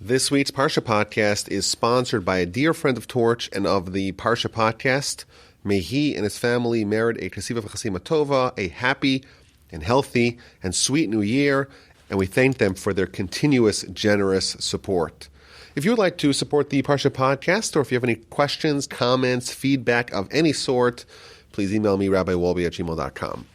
This week's Parsha podcast is sponsored by a dear friend of Torch and of the Parsha podcast. May he and his family merit a Kasiva v'Chasima Tova, a happy and healthy and sweet new year, and we thank them for their continuous generous support. If you would like to support the Parsha podcast, or if you have any questions, comments, feedback of any sort, please email me, rabbiwolbe@gmail.com.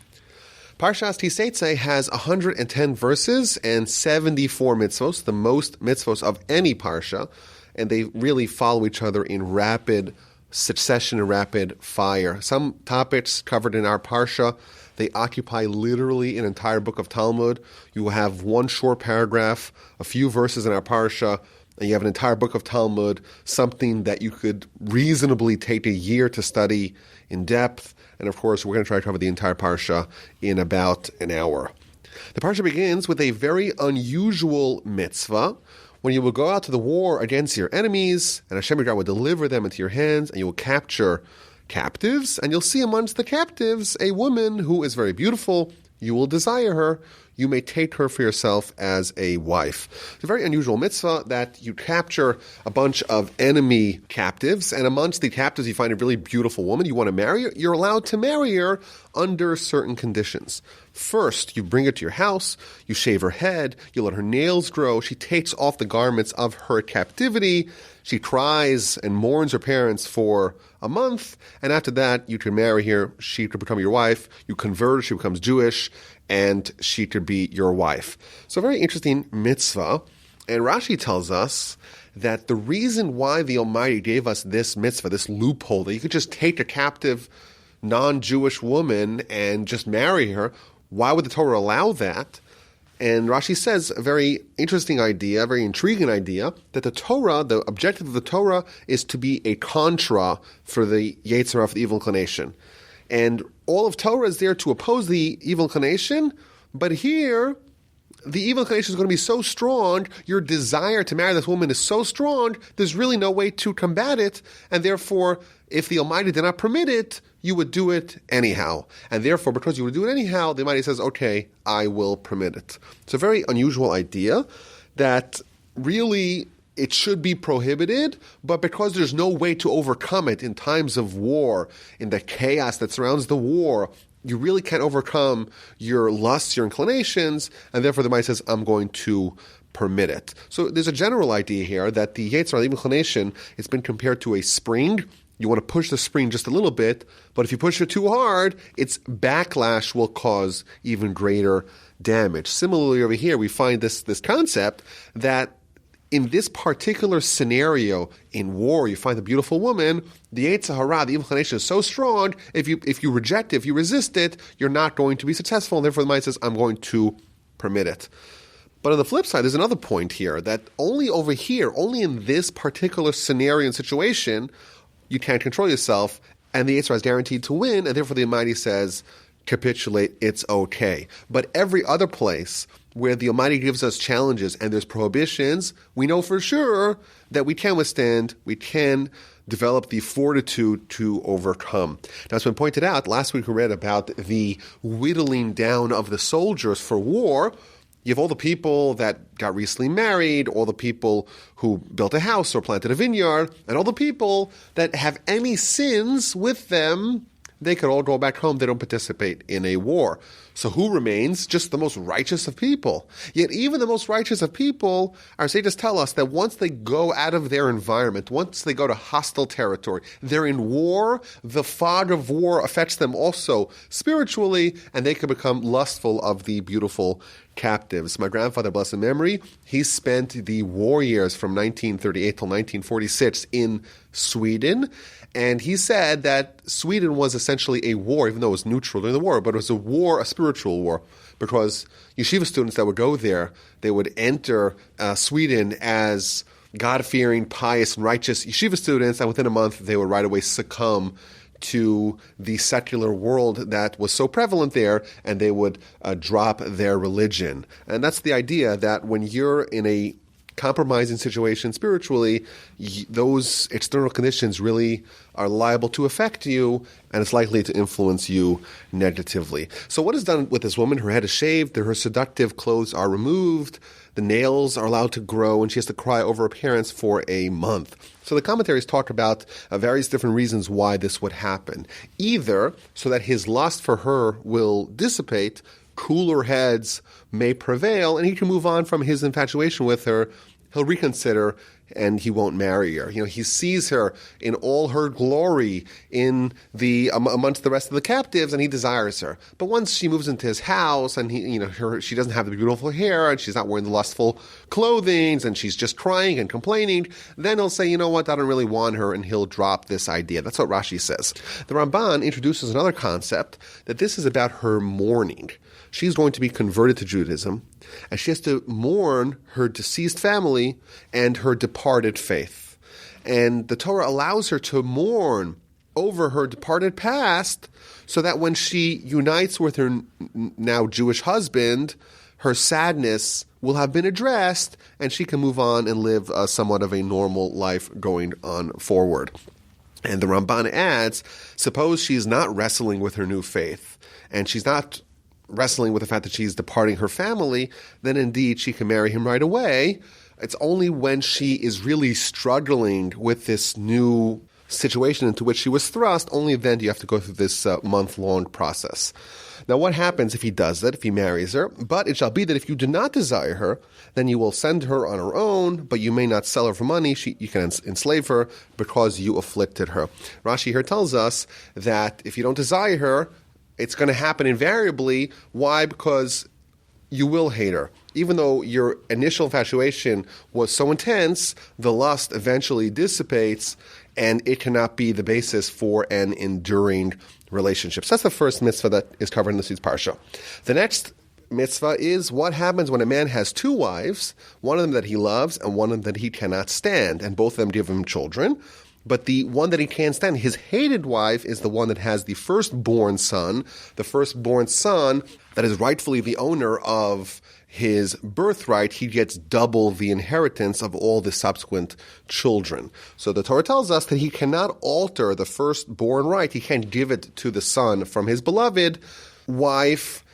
Parshas Ki Seitzei has 110 verses and 74 mitzvos, the most mitzvos of any parsha, and they really follow each other in rapid succession and rapid fire. Some topics covered in our parsha, they occupy literally an entire book of Talmud. You will have one short paragraph, a few verses in our parsha, and you have an entire book of Talmud, something that you could reasonably take a year to study in depth. And of course, we're going to try to cover the entire Parsha in about an hour. The Parsha begins with a very unusual mitzvah, when you will go out to the war against your enemies, and Hashem your God will deliver them into your hands, and you will capture captives, and you'll see amongst the captives a woman who is very beautiful. You will desire her. You may take her for yourself as a wife. It's a very unusual mitzvah that you capture a bunch of enemy captives, and amongst the captives you find a really beautiful woman you want to marry her. You're allowed to marry her under certain conditions. First, you bring her to your house, you shave her head, you let her nails grow, she takes off the garments of her captivity, she cries and mourns her parents for a month, and after that you can marry her, she could become your wife, you convert her, she becomes Jewish, and she could be your wife. So a very interesting mitzvah. And Rashi tells us that the reason why the Almighty gave us this mitzvah, this loophole, that you could just take a captive non-Jewish woman and just marry her, why would the Torah allow that? And Rashi says a very interesting idea, a very intriguing idea, that the Torah, the objective of the Torah is to be a contra for the Yetzer Hara, the evil inclination. And all of Torah is there to oppose the evil inclination, but here, the evil inclination is going to be so strong, your desire to marry this woman is so strong, there's really no way to combat it, and therefore, if the Almighty did not permit it, you would do it anyhow. And therefore, because you would do it anyhow, the Almighty says, okay, I will permit it. It's a very unusual idea that really it should be prohibited, but because there's no way to overcome it in times of war, in the chaos that surrounds the war, you really can't overcome your lusts, your inclinations, and therefore the Almighty says, I'm going to permit it. So there's a general idea here that the Yetzer Hara, the inclination, it's been compared to a spring. You want to push the spring just a little bit, but if you push it too hard, its backlash will cause even greater damage. Similarly, over here, we find this concept that in this particular scenario, in war, you find a beautiful woman, the Yetzer Hara, the inclination is so strong, if you reject it, if you resist it, you're not going to be successful, and therefore the mind says, I'm going to permit it. But on the flip side, there's another point here, that only over here, only in this particular scenario and situation, you can't control yourself, and the Yetzer Hara is guaranteed to win, and therefore the Almighty says, capitulate, it's okay. But every other place where the Almighty gives us challenges and there's prohibitions, we know for sure that we can withstand, we can develop the fortitude to overcome. Now, it's been pointed out, last week we read about the whittling down of the soldiers for war. You have all the people that got recently married, all the people who built a house or planted a vineyard, and all the people that have any sins with them. They could all go back home. They don't participate in a war. So who remains? Just the most righteous of people. Yet even the most righteous of people, our sages tell us that once they go out of their environment, once they go to hostile territory, they're in war, the fog of war affects them also spiritually, and they can become lustful of the beautiful captives. My grandfather, blessed memory, he spent the war years from 1938 till 1946 in Sweden, and he said that Sweden was essentially a war, even though it was neutral during the war, but it was a war, a spiritual war, because yeshiva students that would go there, they would enter Sweden as God-fearing, pious, and righteous yeshiva students, and within a month they would right away succumb to the secular world that was so prevalent there, and they would drop their religion. And that's the idea, that when you're in a compromising situation spiritually, those external conditions really are liable to affect you, and it's likely to influence you negatively. So what is done with this woman? Her head is shaved, her seductive clothes are removed, the nails are allowed to grow, and she has to cry over her parents for a month. So the commentaries talk about various different reasons why this would happen. Either so that his lust for her will dissipate, cooler heads may prevail, and he can move on from his infatuation with her. He'll reconsider, and he won't marry her. He sees her in all her glory amongst the rest of the captives, and he desires her. But once she moves into his house, and she doesn't have the beautiful hair, and she's not wearing the lustful clothing, and she's just crying and complaining, then he'll say, you know what, I don't really want her, and he'll drop this idea. That's what Rashi says. The Ramban introduces another concept, that this is about her mourning. She's going to be converted to Judaism, and she has to mourn her deceased family and her departed faith. And the Torah allows her to mourn over her departed past so that when she unites with her now Jewish husband, her sadness will have been addressed, and she can move on and live somewhat of a normal life going on forward. And the Ramban adds, suppose she's not wrestling with her new faith, and she's not wrestling with the fact that she's departing her family, then indeed she can marry him right away. It's only when she is really struggling with this new situation into which she was thrust, only then do you have to go through this month-long process. Now, what happens if he does that, if he marries her? But it shall be that if you do not desire her, then you will send her on her own, but you may not sell her for money. You can enslave her because you afflicted her. Rashi here tells us that if you don't desire her, it's going to happen invariably. Why? Because you will hate her. Even though your initial infatuation was so intense, the lust eventually dissipates, and it cannot be the basis for an enduring relationship. So that's the first mitzvah that is covered in this week's Parsha. The next mitzvah is what happens when a man has two wives, one of them that he loves and one of them that he cannot stand, and both of them give him children. But the one that he can't stand, his hated wife, is the one that has the firstborn son that is rightfully the owner of his birthright. He gets double the inheritance of all the subsequent children. So the Torah tells us that he cannot alter the firstborn right. He can't give it to the son from his beloved wife,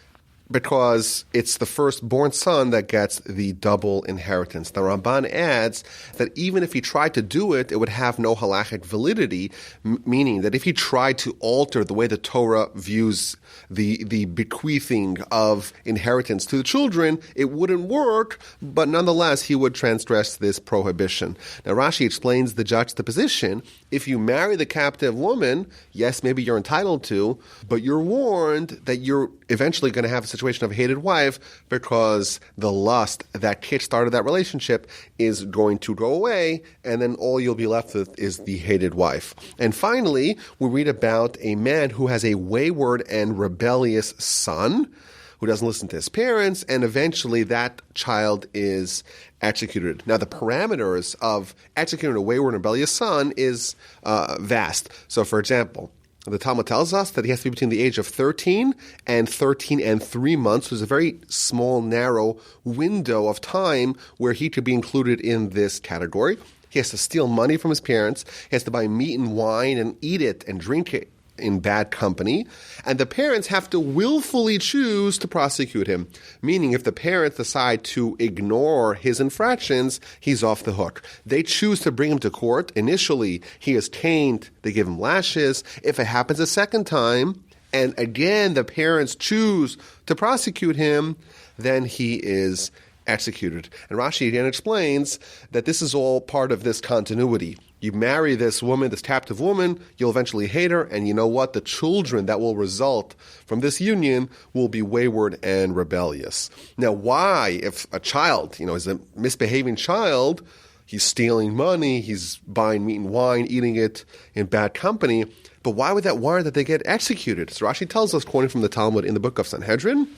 because it's the firstborn son that gets the double inheritance. The Ramban adds that even if he tried to do it, it would have no halachic validity, meaning that if he tried to alter the way the Torah views the bequeathing of inheritance to the children, it wouldn't work, but nonetheless he would transgress this prohibition. Now Rashi explains the juxtaposition. If you marry the captive woman, yes, maybe you're entitled to, but you're warned that you're eventually going to have a situation of a hated wife, because the lust that kick-started that relationship is going to go away, and then all you'll be left with is the hated wife. And finally, we read about a man who has a wayward and rebellious son who doesn't listen to his parents, and eventually that child is executed. Now, the parameters of executing a wayward and rebellious son is vast. So, for example, the Talmud tells us that he has to be between the age of 13 and 13 and 3 months. So there's a very small, narrow window of time where he could be included in this category. He has to steal money from his parents. He has to buy meat and wine and eat it and drink it in bad company. And the parents have to willfully choose to prosecute him, meaning if the parents decide to ignore his infractions, he's off the hook. They choose to bring him to court. Initially, he is caned. They give him lashes. If it happens a second time, and again the parents choose to prosecute him, then he is executed. And Rashi again explains that this is all part of this continuity. You marry this woman, this captive woman, you'll eventually hate her, and you know what? The children that will result from this union will be wayward and rebellious. Now, why, if a child, is a misbehaving child, he's stealing money, he's buying meat and wine, eating it in bad company, but why would that warrant that they get executed? So Rashi tells us, quoting from the Talmud in the book of Sanhedrin,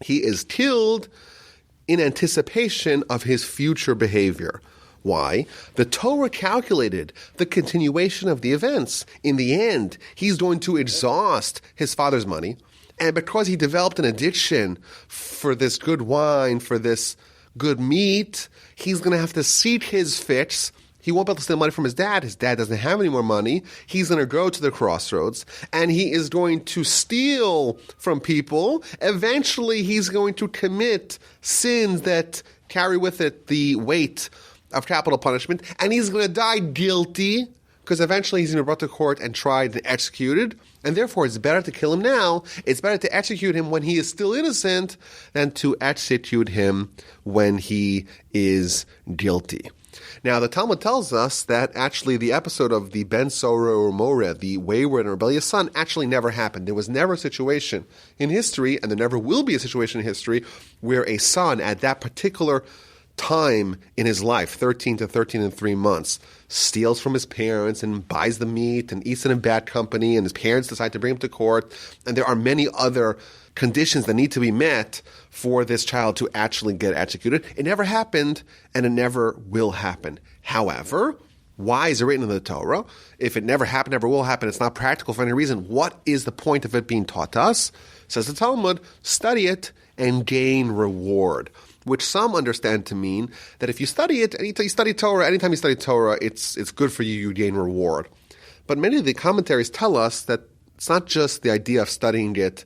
he is killed in anticipation of his future behavior. Why? The Torah calculated the continuation of the events. In the end, he's going to exhaust his father's money, and because he developed an addiction for this good wine, for this good meat, he's going to have to seek his fix He won't be able to steal money from his dad. His dad doesn't have any more money. He's going to go to the crossroads, and he is going to steal from people. Eventually, he's going to commit sins that carry with it the weight of capital punishment, and he's going to die guilty, because eventually he's going to be brought to court and tried and executed. And therefore, it's better to kill him now. It's better to execute him when he is still innocent than to execute him when he is guilty. Now, the Talmud tells us that actually the episode of the Ben Sora or More, the wayward and rebellious son, actually never happened. There was never a situation in history, and there never will be a situation in history, where a son at that particular time in his life, 13 to 13 and 3 months, steals from his parents and buys the meat and eats it in bad company, and his parents decide to bring him to court, and there are many other conditions that need to be met for this child to actually get executed. It never happened, and it never will happen. However, why is it written in the Torah? If it never happened, never will happen, it's not practical for any reason, what is the point of it being taught to us? Says the Talmud, study it and gain reward, which some understand to mean that if you study it, anytime you study Torah, it's good for you, you gain reward. But many of the commentaries tell us that it's not just the idea of studying it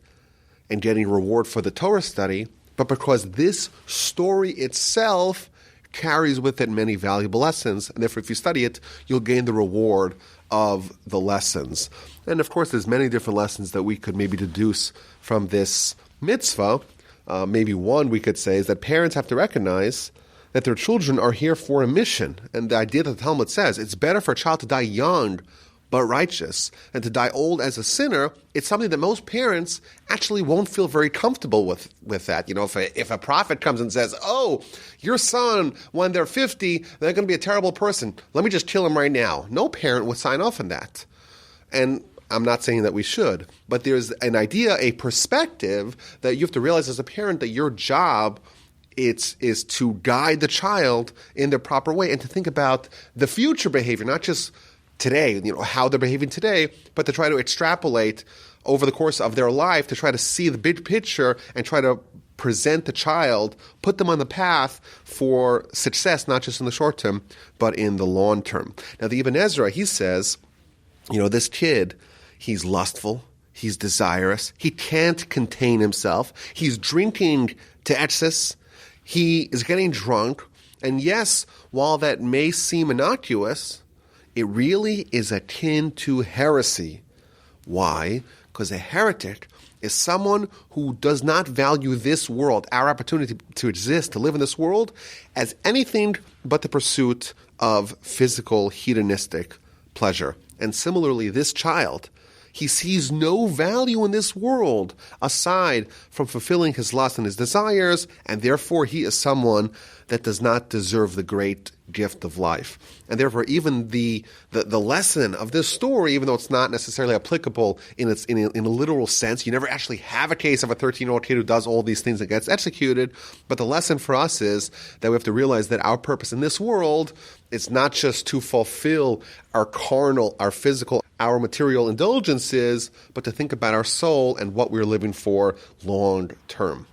and getting reward for the Torah study, but because this story itself carries with it many valuable lessons, and therefore if you study it, you'll gain the reward of the lessons. And of course, there's many different lessons that we could maybe deduce from this mitzvah. Maybe one we could say is that parents have to recognize that their children are here for a mission. And the idea that the Talmud says it's better for a child to die young but righteous and to die old as a sinner, it's something that most parents actually won't feel very comfortable with that. You know, if a prophet comes and says, oh, your son, when they're 50, they're going to be a terrible person, let me just kill him right now. No parent would sign off on that. And I'm not saying that we should, but there's an idea, a perspective that you have to realize as a parent that your job is to guide the child in the proper way and to think about the future behavior, not just today, how they're behaving today, but to try to extrapolate over the course of their life, to try to see the big picture and try to present the child, put them on the path for success, not just in the short term, but in the long term. Now, the Ibn Ezra, he says, this kid, he's lustful, he's desirous, he can't contain himself, he's drinking to excess, he is getting drunk, and yes, while that may seem innocuous, it really is akin to heresy. Why? Because a heretic is someone who does not value this world, our opportunity to exist, to live in this world, as anything but the pursuit of physical hedonistic pleasure. And similarly, this child, he sees no value in this world aside from fulfilling his lusts and his desires, and therefore he is someone that does not deserve the great gift of life. And therefore, even the lesson of this story, even though it's not necessarily applicable in a literal sense, you never actually have a case of a 13-year-old kid who does all these things and gets executed, but the lesson for us is that we have to realize that our purpose in this world is not just to fulfill our carnal, our physical, our material indulgences, but to think about our soul and what we're living for long term.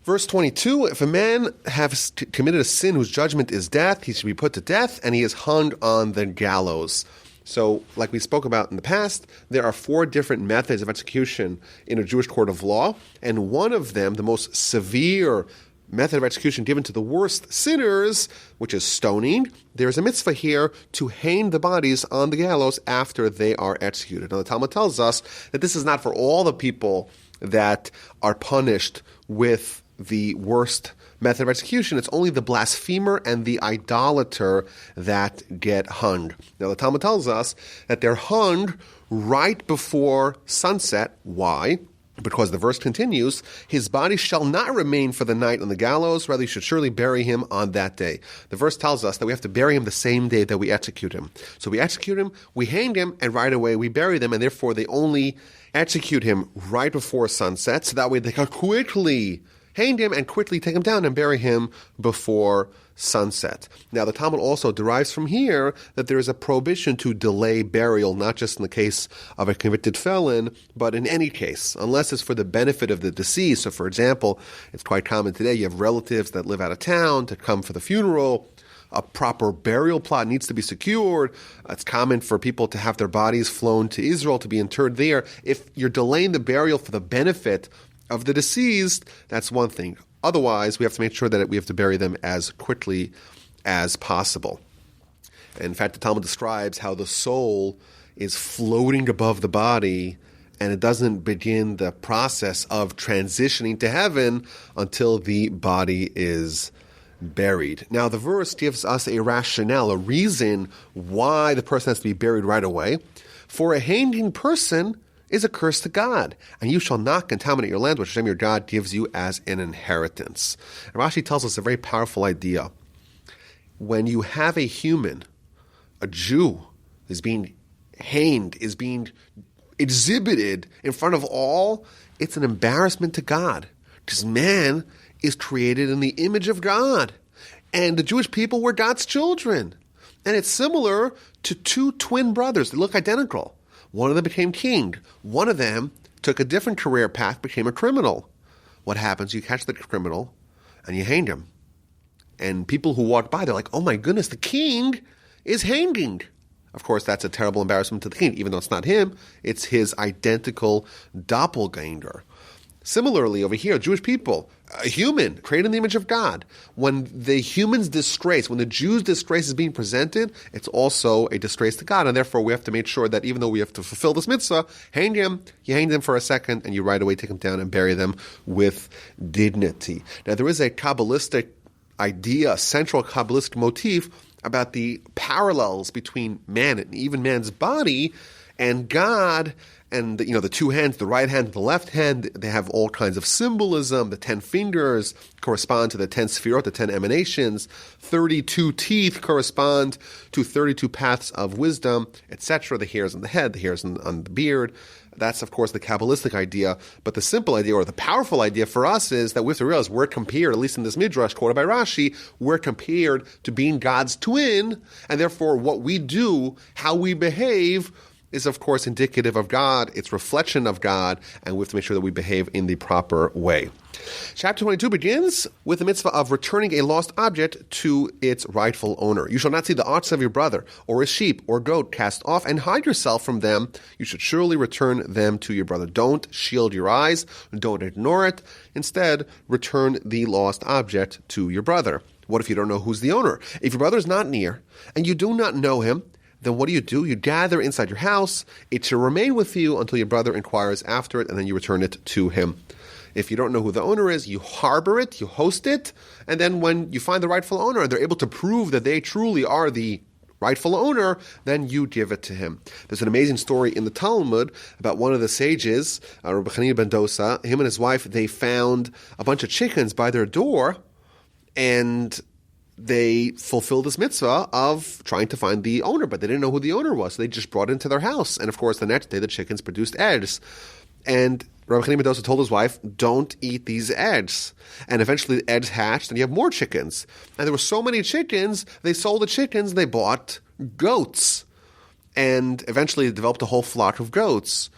Verse 22, if a man has committed a sin whose judgment is death, he should be put to death, and he is hung on the gallows. So, like we spoke about in the past, there are 4 different methods of execution in a Jewish court of law, and one of them, the most severe method of execution given to the worst sinners, which is stoning, there's a mitzvah here to hang the bodies on the gallows after they are executed. Now, the Talmud tells us that this is not for all the people that are punished with the worst method of execution. It's only the blasphemer and the idolater that get hung. Now, the Talmud tells us that they're hung right before sunset. Why? Because the verse continues, his body shall not remain for the night on the gallows, rather you should surely bury him on that day. The verse tells us that we have to bury him the same day that we execute him. So we execute him, we hang him, and right away we bury them, and therefore they only execute him right before sunset, so that way they can quickly hang him and quickly take him down and bury him before sunset. Now, the Talmud also derives from here that there is a prohibition to delay burial, not just in the case of a convicted felon, but in any case, unless it's for the benefit of the deceased. So, for example, it's quite common today, you have relatives that live out of town to come for the funeral a proper burial plot needs to be secured. It's common for people to have their bodies flown to Israel to be interred there. If you're delaying the burial for the benefit of the deceased, that's one thing. Otherwise, we have to make sure that we have to bury them as quickly as possible. In fact, the Talmud describes how the soul is floating above the body, and it doesn't begin the process of transitioning to heaven until the body is buried. Now, the verse gives us a rationale, a reason why the person has to be buried right away. For a hanging person is a curse to God, and you shall not contaminate your land, which Hashem your God gives you as an inheritance. And Rashi tells us a very powerful idea. When you have a human, a Jew, is being hanged, is being exhibited in front of all, it's an embarrassment to God. Because man is created in the image of God. And the Jewish people were God's children. And it's similar to two twin brothers. They look identical. One of them became king. One of them took a different career path, became a criminal. What happens? You catch the criminal and you hang him. And people who walk by, they're like, oh my goodness, the king is hanging. Of course, that's a terrible embarrassment to the king. Even though it's not him, it's his identical doppelganger. Similarly, over here, Jewish people, a human, created in the image of God. When the human's disgrace, when the Jews' disgrace is being presented, it's also a disgrace to God. And therefore, we have to make sure that even though we have to fulfill this mitzvah, hang him, you hang them for a second, and you right away take them down and bury them with dignity. Now, there is a Kabbalistic idea, a central Kabbalistic motif about the parallels between man and even man's body and God. And the two hands, the right hand and the left hand, they have all kinds of symbolism. The 10 fingers correspond to the 10 sefirot, the 10 emanations. 32 teeth correspond to 32 paths of wisdom, etc. The hairs on the head, the hairs on the beard. That's, of course, the Kabbalistic idea. But the simple idea, or the powerful idea for us, is that we have to realize we're compared, at least in this midrash quoted by Rashi, we're compared to being God's twin, and therefore what we do, how we behave, is, of course, indicative of God. It's reflection of God, and we have to make sure that we behave in the proper way. Chapter 22 begins with the mitzvah of returning a lost object to its rightful owner. You shall not see the ox of your brother, or a sheep, or goat cast off, and hide yourself from them. You should surely return them to your brother. Don't shield your eyes. Don't ignore it. Instead, return the lost object to your brother. What if you don't know who's the owner? If your brother is not near, and you do not know him, then what do? You gather inside your house. It shall remain with you until your brother inquires after it, and then you return it to him. If you don't know who the owner is, you harbor it, you host it, and then when you find the rightful owner, and they're able to prove that they truly are the rightful owner, then you give it to him. There's an amazing story in the Talmud about one of the sages, Rabbi Chanina ben Dosa. Him and his wife, they found a bunch of chickens by their door, and they fulfilled this mitzvah of trying to find the owner, but they didn't know who the owner was. So they just brought it into their house. And of course, the next day, the chickens produced eggs. And Rabbi Chanina ben Dosa told his wife, don't eat these eggs. And eventually the eggs hatched, and you have more chickens. And there were so many chickens, they sold the chickens, and they bought goats. And eventually they developed a whole flock of goats.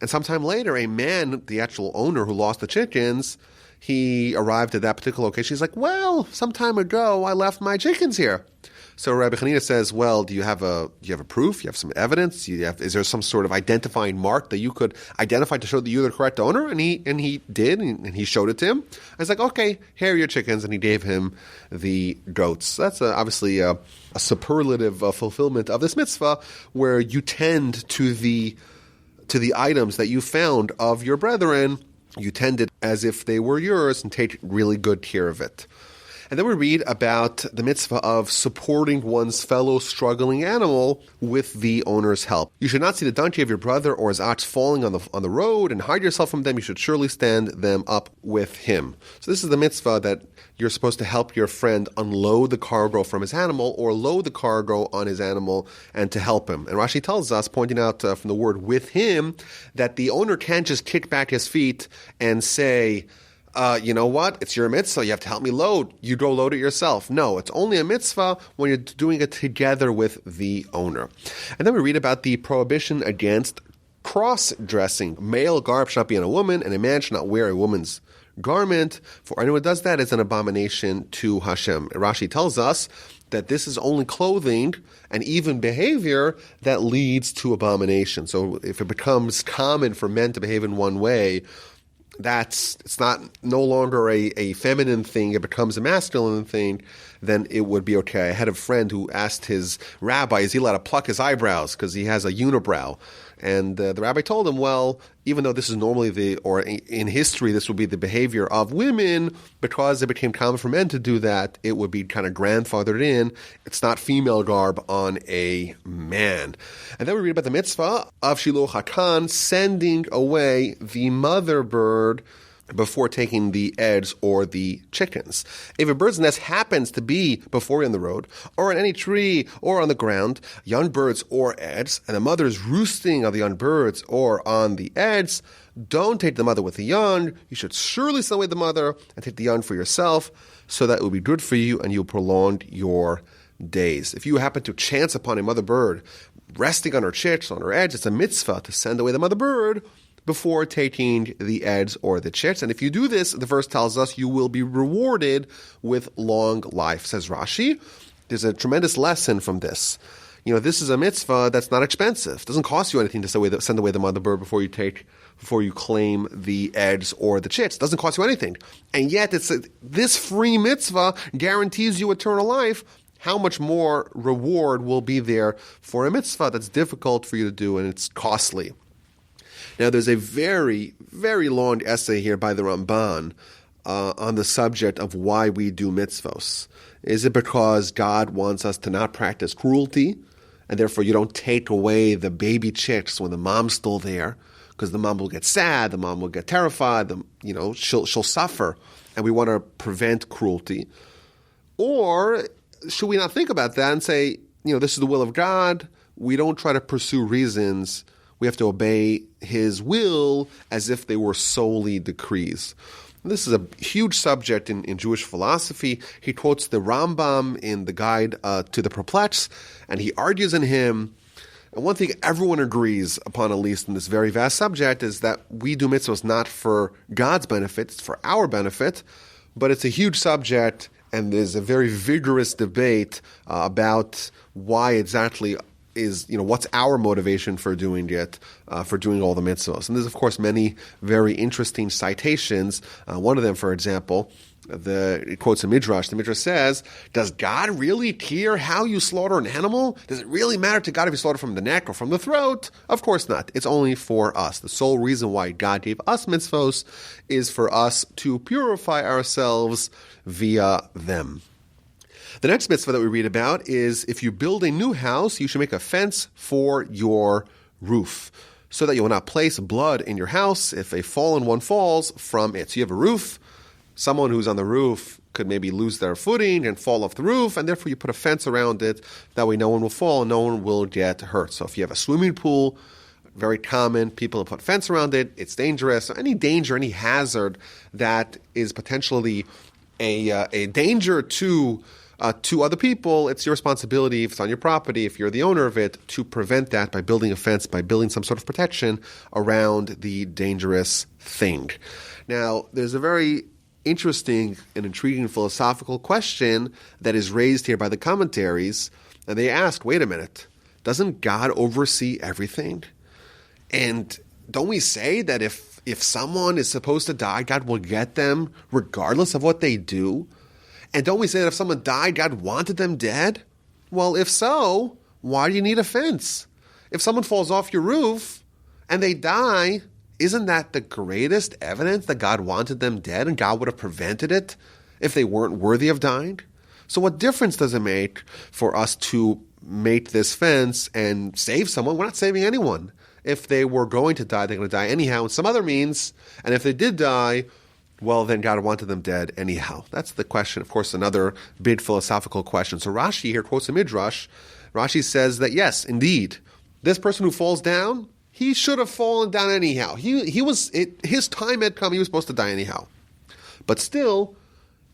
And sometime later, a man, the actual owner who lost the chickens, he arrived at that particular location. He's like, well, some time ago, I left my chickens here. So Rabbi Chanina says, well, do you have a proof? You have some evidence? Is there some sort of identifying mark that you could identify to show that you're the correct owner? And he did, and he showed it to him. I was like, okay, here are your chickens, and he gave him the goats. That's obviously a superlative fulfillment of this mitzvah, where you tend to the items that you found of your brethren. You tend it as if they were yours and take really good care of it. And then we read about the mitzvah of supporting one's fellow struggling animal with the owner's help. You should not see the donkey of your brother or his ox falling on the road and hide yourself from them. You should surely stand them up with him. So this is the mitzvah that you're supposed to help your friend unload the cargo from his animal or load the cargo on his animal and to help him. And Rashi tells us, pointing out from the word with him, that the owner can't just kick back his feet and say, you know what? It's your mitzvah. You have to help me load. You go load it yourself. No, it's only a mitzvah when you're doing it together with the owner. And then we read about the prohibition against cross-dressing. Male garb should not be on a woman, and a man should not wear a woman's garment. For anyone who does that is an abomination to Hashem. Rashi tells us that this is only clothing and even behavior that leads to abomination. So if it becomes common for men to behave in one way, it's no longer a feminine thing, it becomes a masculine thing, then it would be okay. I had a friend who asked his rabbi, is he allowed to pluck his eyebrows because he has a unibrow? And the rabbi told him, well, even though this is normally in history, this would be the behavior of women, because it became common for men to do that, it would be kind of grandfathered in. It's not female garb on a man. And then we read about the mitzvah of Shiluach HaKan, sending away the mother bird before taking the eggs or the chickens. If a bird's nest happens to be before you on the road, or in any tree, or on the ground, young birds or eggs, and the mother is roosting on the young birds or on the eggs, don't take the mother with the young. You should surely send away the mother and take the young for yourself, so that it will be good for you and you'll prolong your days. If you happen to chance upon a mother bird resting on her chicks, on her eggs, it's a mitzvah to send away the mother bird before taking the eggs or the chicks. And if you do this, the verse tells us you will be rewarded with long life. Says Rashi, there's a tremendous lesson from this. This is a mitzvah that's not expensive. It doesn't cost you anything to send away the mother bird before you claim the eggs or the chicks. It doesn't cost you anything. And yet this free mitzvah guarantees you eternal life. How much more reward will be there for a mitzvah that's difficult for you to do and it's costly? Now, there's a very, very long essay here by the Ramban on the subject of why we do mitzvos. Is it because God wants us to not practice cruelty, and therefore you don't take away the baby chicks when the mom's still there, because the mom will get sad, the mom will get terrified, she'll suffer, and we want to prevent cruelty? Or should we not think about that and say, this is the will of God, we don't try to pursue reasons, we have to obey his will as if they were solely decrees. This is a huge subject in Jewish philosophy. He quotes the Rambam in the Guide to the Perplexed, and he argues in him. And one thing everyone agrees upon, at least in this very vast subject, is that we do mitzvahs not for God's benefit, it's for our benefit, but it's a huge subject, and there's a very vigorous debate about why exactly is, what's our motivation for doing it, for doing all the mitzvahs. And there's, of course, many very interesting citations. One of them, for example, it quotes a Midrash. The Midrash says, does God really care how you slaughter an animal? Does it really matter to God if you slaughter from the neck or from the throat? Of course not. It's only for us. The sole reason why God gave us mitzvos is for us to purify ourselves via them. The next mitzvah that we read about is if you build a new house, you should make a fence for your roof, so that you will not place blood in your house if a fallen one falls from it. So you have a roof, someone who's on the roof could maybe lose their footing and fall off the roof, and therefore you put a fence around it, that way no one will fall and no one will get hurt. So if you have a swimming pool, very common, people put a fence around it, it's dangerous. So any danger, any hazard that is potentially a danger to other people, it's your responsibility, if it's on your property, if you're the owner of it, to prevent that by building a fence, by building some sort of protection around the dangerous thing. Now, there's a very interesting and intriguing philosophical question that is raised here by the commentaries, and they ask, wait a minute, doesn't God oversee everything? And don't we say that if someone is supposed to die, God will get them regardless of what they do? And don't we say that if someone died, God wanted them dead? Well, if so, why do you need a fence? If someone falls off your roof and they die, isn't that the greatest evidence that God wanted them dead and God would have prevented it if they weren't worthy of dying? So what difference does it make for us to make this fence and save someone? We're not saving anyone. If they were going to die, they're going to die anyhow in some other means. And if they did die, well, then God wanted them dead anyhow. That's the question. Of course, another big philosophical question. So Rashi here quotes a Midrash. Rashi says that, yes, indeed, this person who falls down, he should have fallen down anyhow. His time had come. He was supposed to die anyhow. But still,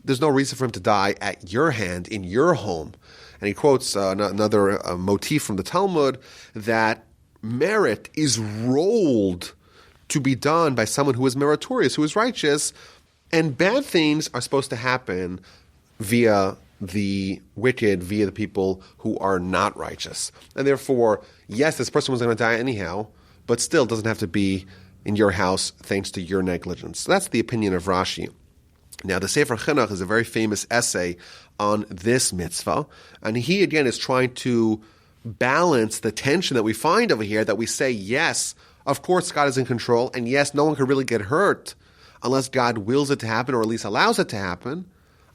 there's no reason for him to die at your hand, in your home. And he quotes another motif from the Talmud, that merit is rolled to be done by someone who is meritorious, who is righteous, and bad things are supposed to happen via the wicked via the people who are not righteous. And therefore, yes, this person was going to die anyhow, but still doesn't have to be in your house thanks to your negligence. So that's the opinion of Rashi. Now, the Sefer Chinuch is a very famous essay on this mitzvah, and he, again, is trying to balance the tension that we find over here, that we say, yes, of course God is in control, and yes, no one can really get hurt unless God wills it to happen, or at least allows it to happen.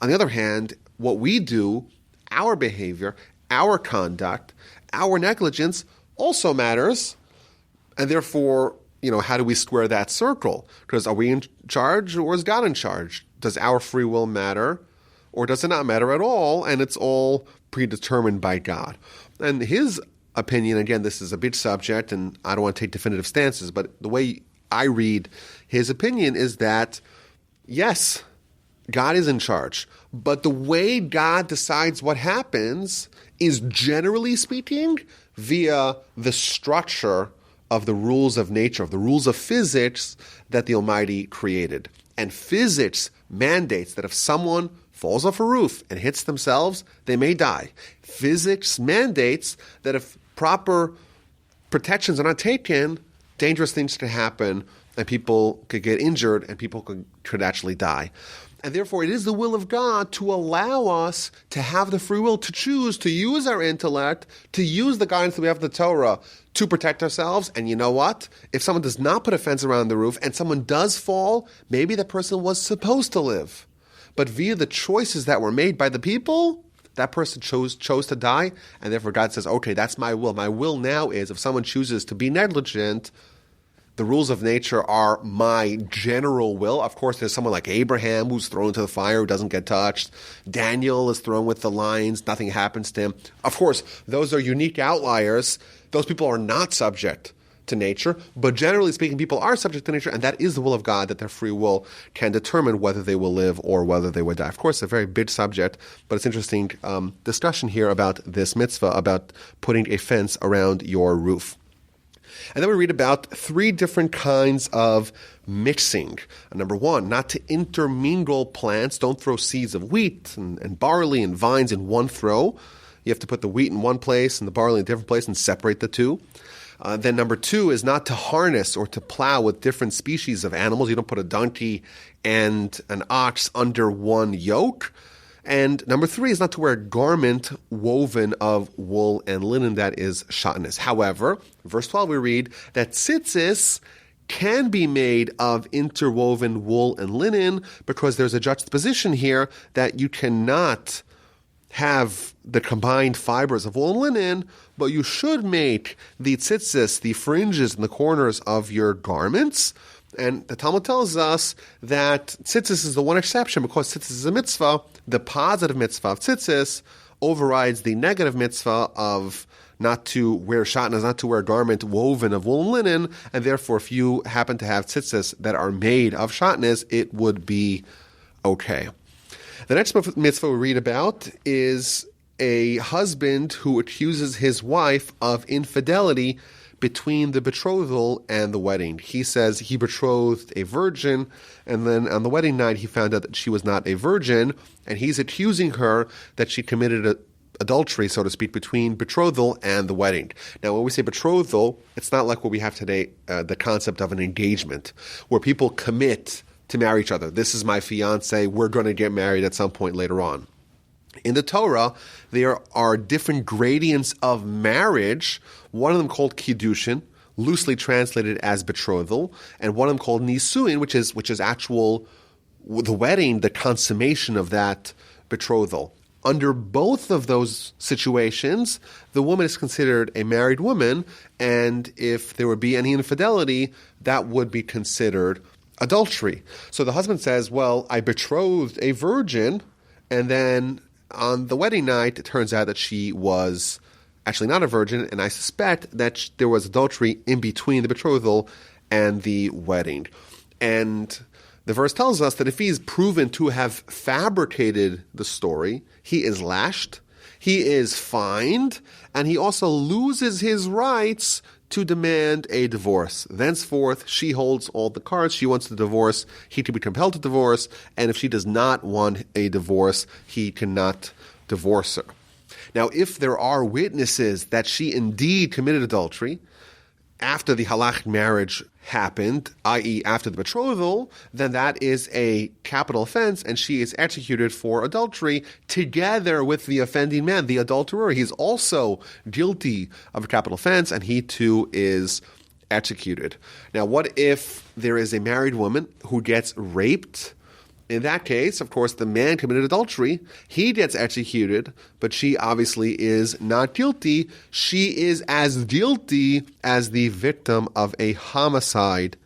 On the other hand, what we do, our behavior, our conduct, our negligence also matters, and therefore, how do we square that circle? Because are we in charge, or is God in charge? Does our free will matter, or does it not matter at all, and it's all predetermined by God? And his opinion, again, this is a big subject, and I don't want to take definitive stances, but the way I read his opinion is that, yes, God is in charge, but the way God decides what happens is, generally speaking, via the structure of the rules of nature, of the rules of physics that the Almighty created. And physics mandates that if someone falls off a roof and hits themselves, they may die. Physics mandates that if proper protections are not taken, dangerous things can happen, and people could get injured, and people could actually die. And therefore, it is the will of God to allow us to have the free will to choose, to use our intellect, to use the guidance that we have in the Torah to protect ourselves. And you know what? If someone does not put a fence around the roof and someone does fall, maybe the person was supposed to live. But via the choices that were made by the people, that person chose to die, and therefore God says, okay, that's my will. My will now is, if someone chooses to be negligent, the rules of nature are my general will. Of course, there's someone like Abraham who's thrown into the fire, who doesn't get touched. Daniel is thrown with the lions. Nothing happens to him. Of course, those are unique outliers. Those people are not subject to nature. But generally speaking, people are subject to nature, and that is the will of God, that their free will can determine whether they will live or whether they would die. Of course, a very big subject, but it's interesting discussion here about this mitzvah, about putting a fence around your roof. And then we read about 3 different kinds of mixing. Number 1, not to intermingle plants. Don't throw seeds of wheat and barley and vines in one throw. You have to put the wheat in one place and the barley in a different place and separate the two. Then number 2 is not to harness or to plow with different species of animals. You don't put a donkey and an ox under one yoke. And number 3 is not to wear a garment woven of wool and linen, that is shatnez. However, verse 12 we read that tzitzis can be made of interwoven wool and linen, because there's a juxtaposition here that you cannot have the combined fibers of wool and linen, but you should make the tzitzis, the fringes in the corners of your garments. And the Talmud tells us that tzitzis is the one exception, because tzitzis is a mitzvah. The positive mitzvah of tzitzis overrides the negative mitzvah of not to wear shatnez, not to wear a garment woven of wool and linen, and therefore if you happen to have tzitzis that are made of shatnez, it would be okay. The next mitzvah we read about is a husband who accuses his wife of infidelity between the betrothal and the wedding. He says he betrothed a virgin, and then on the wedding night he found out that she was not a virgin, and he's accusing her that she committed adultery, so to speak, between betrothal and the wedding. Now, when we say betrothal, it's not like what we have today, the concept of an engagement, where people commit to marry each other. This is my fiance, we're going to get married at some point later on. In the Torah, there are different gradients of marriage, one of them called kiddushin, loosely translated as betrothal, and one of them called nisuin, which is actual, the wedding, the consummation of that betrothal. Under both of those situations, the woman is considered a married woman, and if there would be any infidelity, that would be considered adultery. So the husband says, well, I betrothed a virgin, and then on the wedding night, it turns out that she was actually not a virgin, and I suspect that there was adultery in between the betrothal and the wedding. And the verse tells us that if he's proven to have fabricated the story, he is lashed, he is fined, and he also loses his rights to demand a divorce. Thenceforth, she holds all the cards. She wants the divorce. He can be compelled to divorce. And if she does not want a divorce, he cannot divorce her. Now, if there are witnesses that she indeed committed adultery after the halachic marriage happened, i.e. after the betrothal, then that is a capital offense, and she is executed for adultery together with the offending man, the adulterer. He's also guilty of a capital offense, and he too is executed. Now, what if there is a married woman who gets raped? In that case, of course, the man committed adultery. He gets executed, but she obviously is not guilty. She is as guilty as the victim of a homicide,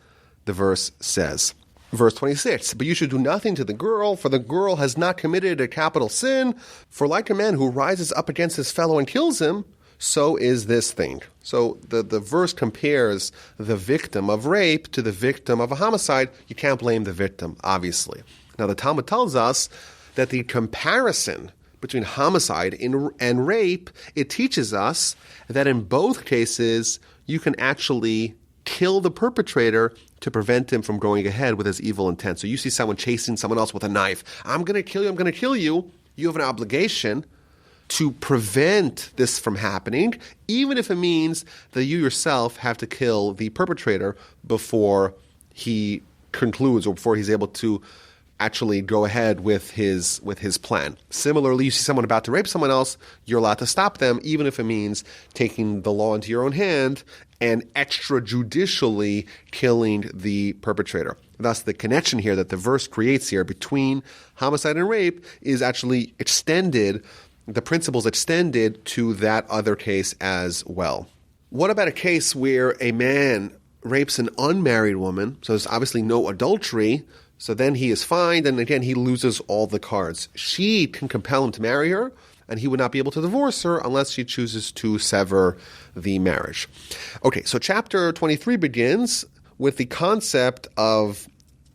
the verse says. Verse 26, but you should do nothing to the girl, for the girl has not committed a capital sin. For like a man who rises up against his fellow and kills him, so is this thing. So the verse compares the victim of rape to the victim of a homicide. You can't blame the victim, obviously. Now, the Talmud tells us that the comparison between homicide and rape, it teaches us that in both cases, you can actually kill the perpetrator to prevent him from going ahead with his evil intent. So you see someone chasing someone else with a knife. I'm going to kill you, I'm going to kill you. You have an obligation to prevent this from happening, even if it means that you yourself have to kill the perpetrator before he concludes or before he's able to actually go ahead with his plan. Similarly, you see someone about to rape someone else, you're allowed to stop them, even if it means taking the law into your own hand and extrajudicially killing the perpetrator. Thus, the connection here that the verse creates here between homicide and rape is actually extended, the principles extended to that other case as well. What about a case where a man rapes an unmarried woman, so there's obviously no adultery, so then he is fined, and again, he loses all the cards. She can compel him to marry her, and he would not be able to divorce her unless she chooses to sever the marriage. Okay, so chapter 23 begins with the concept of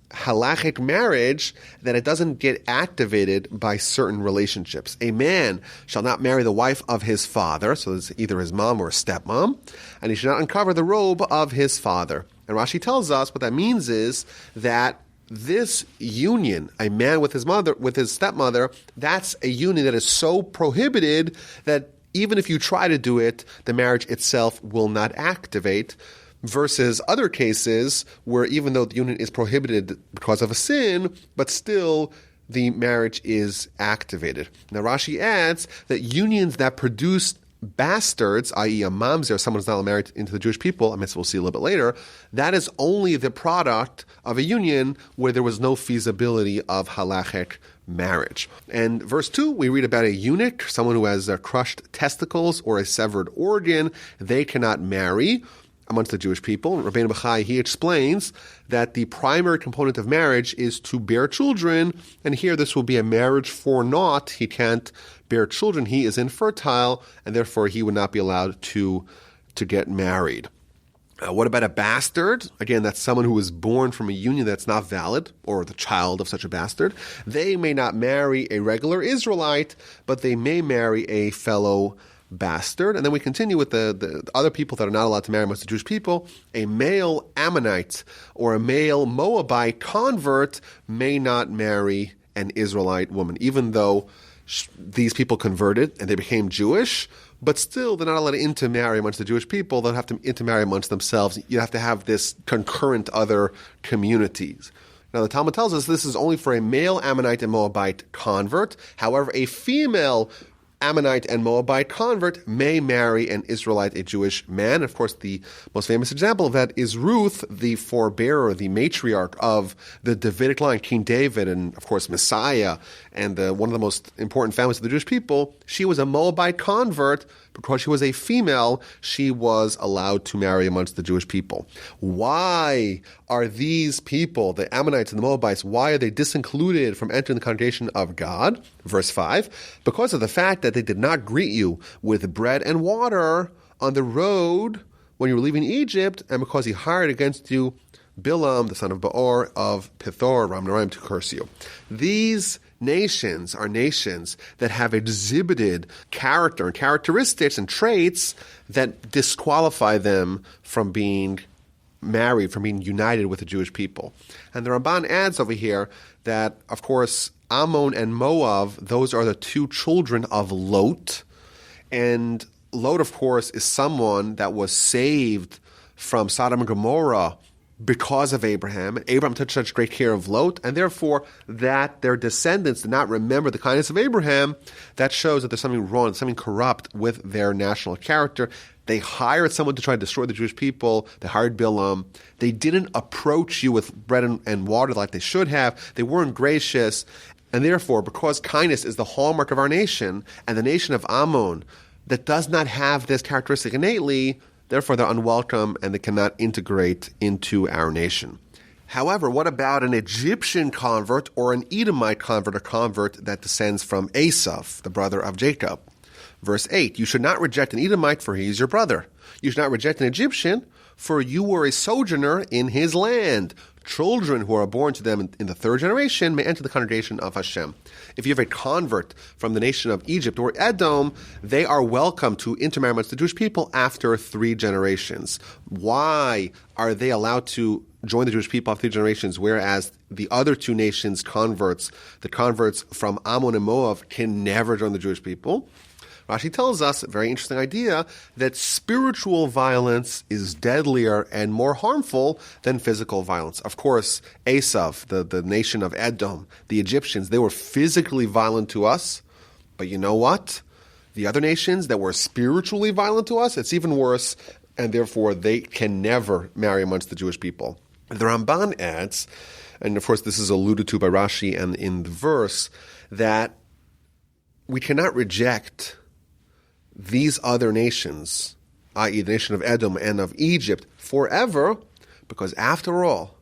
halachic marriage, that it doesn't get activated by certain relationships. A man shall not marry the wife of his father, so it's either his mom or stepmom, and he should not uncover the robe of his father. And Rashi tells us what that means is that this union, a man with his mother, with his stepmother, that's a union that is so prohibited that even if you try to do it, the marriage itself will not activate, versus other cases where even though the union is prohibited because of a sin, but still the marriage is activated. Now Rashi adds that unions that produce bastards, i.e. a mamzer, someone who's not married into the Jewish people, I mean, we'll see a little bit later, that is only the product of a union where there was no feasibility of halachic marriage. And verse 2, we read about a eunuch, someone who has crushed testicles or a severed organ. They cannot marry amongst the Jewish people. Rabbeinu Bachai, he explains that the primary component of marriage is to bear children, and here this will be a marriage for naught. He can't bear children. He is infertile, and therefore he would not be allowed to get married. What about a bastard? Again, that's someone who was born from a union that's not valid, or the child of such a bastard. They may not marry a regular Israelite, but they may marry a fellow bastard. And then we continue with the other people that are not allowed to marry amongst the Jewish people. A male Ammonite or a male Moabite convert may not marry an Israelite woman, even though these people converted and they became Jewish, but still they're not allowed to intermarry amongst the Jewish people. They'll have to intermarry amongst themselves. You have to have this concurrent other communities. Now, the Talmud tells us this is only for a male Ammonite and Moabite convert. However, a female Ammonite and Moabite convert may marry an Israelite, a Jewish man. Of course, the most famous example of that is Ruth, the forebearer, the matriarch of the Davidic line, King David, and of course Messiah, and one of the most important families of the Jewish people. She was a Moabite convert. Because she was a female, she was allowed to marry amongst the Jewish people. Why are these people, the Ammonites and the Moabites, why are they disincluded from entering the congregation of God? Verse 5, because of the fact that they did not greet you with bread and water on the road when you were leaving Egypt, and because he hired against you Bilam, the son of Beor of Pithor, Ramnaraim, to curse you. These nations are nations that have exhibited character and characteristics and traits that disqualify them from being married, from being united with the Jewish people. And the Ramban adds over here that, of course, Ammon and Moab, those are the two children of Lot. And Lot, of course, is someone that was saved from Sodom and Gomorrah because of Abraham. And Abraham took such great care of Lot, and therefore that their descendants did not remember the kindness of Abraham. That shows that there's something wrong, something corrupt with their national character. They hired someone to try to destroy the Jewish people. They hired Bilam. They didn't approach you with bread and water like they should have. They weren't gracious. And therefore, because kindness is the hallmark of our nation, and the nation of Ammon that does not have this characteristic innately, therefore they're unwelcome and they cannot integrate into our nation. However, what about an Egyptian convert or an Edomite convert, a convert that descends from Esau, the brother of Jacob? Verse 8, you should not reject an Edomite, for he is your brother. You should not reject an Egyptian, for you were a sojourner in his land. Children who are born to them in the third generation may enter the congregation of Hashem. If you have a convert from the nation of Egypt or Edom, they are welcome to intermarry amongst the Jewish people after 3 generations. Why are they allowed to join the Jewish people after 3 generations, whereas the other 2 nations' converts, the converts from Ammon and Moab, can never join the Jewish people? Rashi tells us a very interesting idea that spiritual violence is deadlier and more harmful than physical violence. Of course, Esau, the nation of Edom, the Egyptians, they were physically violent to us. But you know what? The other nations that were spiritually violent to us, it's even worse, and therefore they can never marry amongst the Jewish people. The Ramban adds, and of course this is alluded to by Rashi and in the verse, that we cannot reject these other nations, i.e. the nation of Edom and of Egypt, forever, because after all,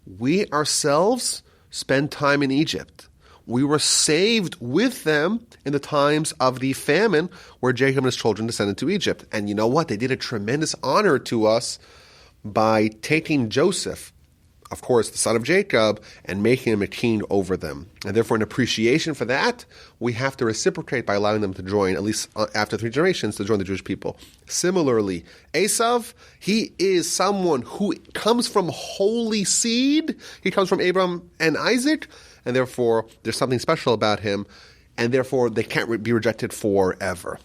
we ourselves spend time in Egypt. We were saved with them in the times of the famine where Jacob and his children descended to Egypt. And you know what? They did a tremendous honor to us by taking Joseph, of course, the son of Jacob, and making him a king over them. And therefore, in appreciation for that, we have to reciprocate by allowing them to join, at least after 3 generations, to join the Jewish people. Similarly, Esau, he is someone who comes from holy seed. He comes from Abraham and Isaac, and therefore, there's something special about him, and therefore, they can't be rejected forever.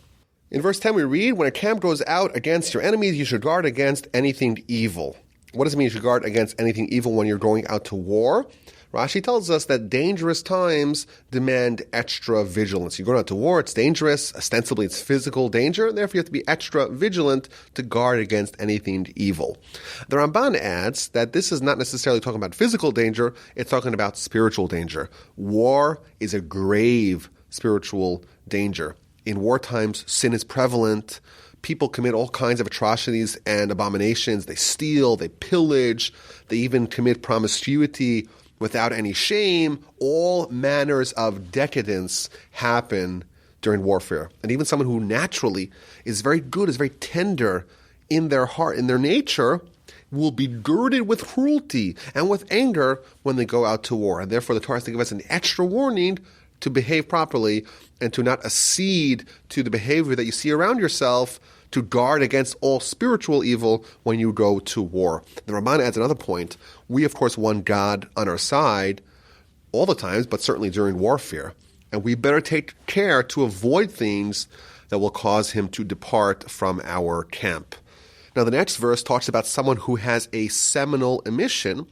In verse 10, we read, when a camp goes out against your enemies, you should guard against anything evil. What does it mean you should guard against anything evil when you're going out to war? Rashi tells us that dangerous times demand extra vigilance. You're going out to war, it's dangerous, ostensibly it's physical danger, and therefore you have to be extra vigilant to guard against anything evil. The Ramban adds that this is not necessarily talking about physical danger, it's talking about spiritual danger. War is a grave spiritual danger. In war times, sin is prevalent. People commit all kinds of atrocities and abominations. They steal, they pillage, they even commit promiscuity without any shame. All manners of decadence happen during warfare. And even someone who naturally is very good, is very tender in their heart, in their nature, will be girded with cruelty and with anger when they go out to war. And therefore the Torah has to give us an extra warning to behave properly and to not accede to the behavior that you see around yourself, to guard against all spiritual evil when you go to war. The Ramban adds another point. We, of course, want God on our side all the times, but certainly during warfare. And we better take care to avoid things that will cause him to depart from our camp. Now, the next verse talks about someone who has a seminal emission.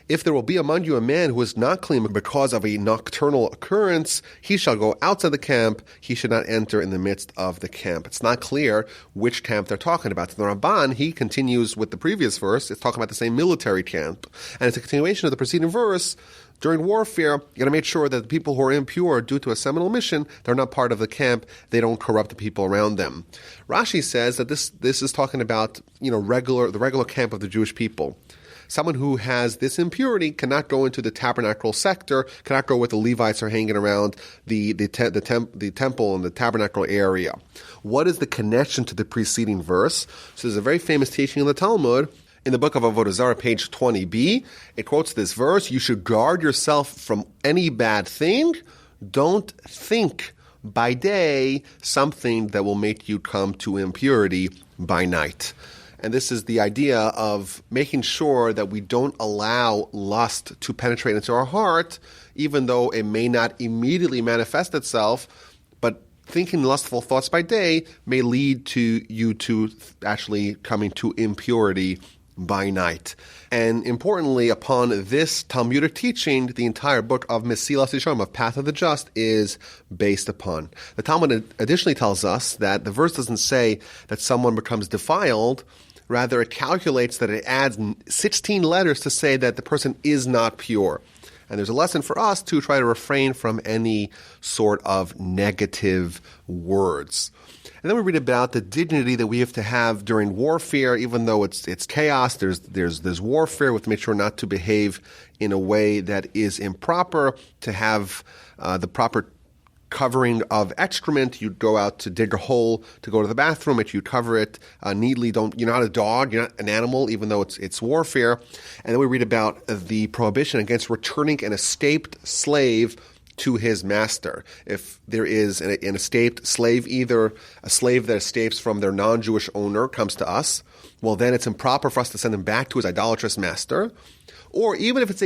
If there will be among you a man who is not clean because of a nocturnal occurrence, he shall go outside the camp. He should not enter in the midst of the camp. It's not clear which camp they're talking about. The Ramban, he continues with the previous verse. It's talking about the same military camp. And it's a continuation of the preceding verse. During warfare, you got to make sure that the people who are impure due to a seminal mission, they're not part of the camp. They don't corrupt the people around them. Rashi says that this is talking about the regular camp of the Jewish people. Someone who has this impurity cannot go into the tabernacle sector, cannot go where the Levites are hanging around the temple and the tabernacle area. What is the connection to the preceding verse? So there's a very famous teaching in the Talmud. In the book of Avodah Zarah, page 20b, it quotes this verse, you should guard yourself from any bad thing. Don't think by day something that will make you come to impurity by night. And this is the idea of making sure that we don't allow lust to penetrate into our heart, even though it may not immediately manifest itself, but thinking lustful thoughts by day may lead to you to actually coming to impurity by night. And importantly, upon this Talmudic teaching, the entire book of Mesilas Yesharim, of Path of the Just, is based upon. The Talmud additionally tells us that the verse doesn't say that someone becomes defiled. Rather, it calculates that it adds 16 letters to say that the person is not pure. And there's a lesson for us to try to refrain from any sort of negative words. And then we read about the dignity that we have to have during warfare, even though it's chaos. There's warfare. We have to make sure not to behave in a way that is improper, to have the proper covering of excrement. You'd go out to dig a hole to go to the bathroom, but you cover it neatly. You're not a dog, you're not an animal, even though it's warfare. And then we read about the prohibition against returning an escaped slave to his master. If there is an escaped slave, either a slave that escapes from their non-Jewish owner comes to us, well, then it's improper for us to send him back to his idolatrous master. Or even if it's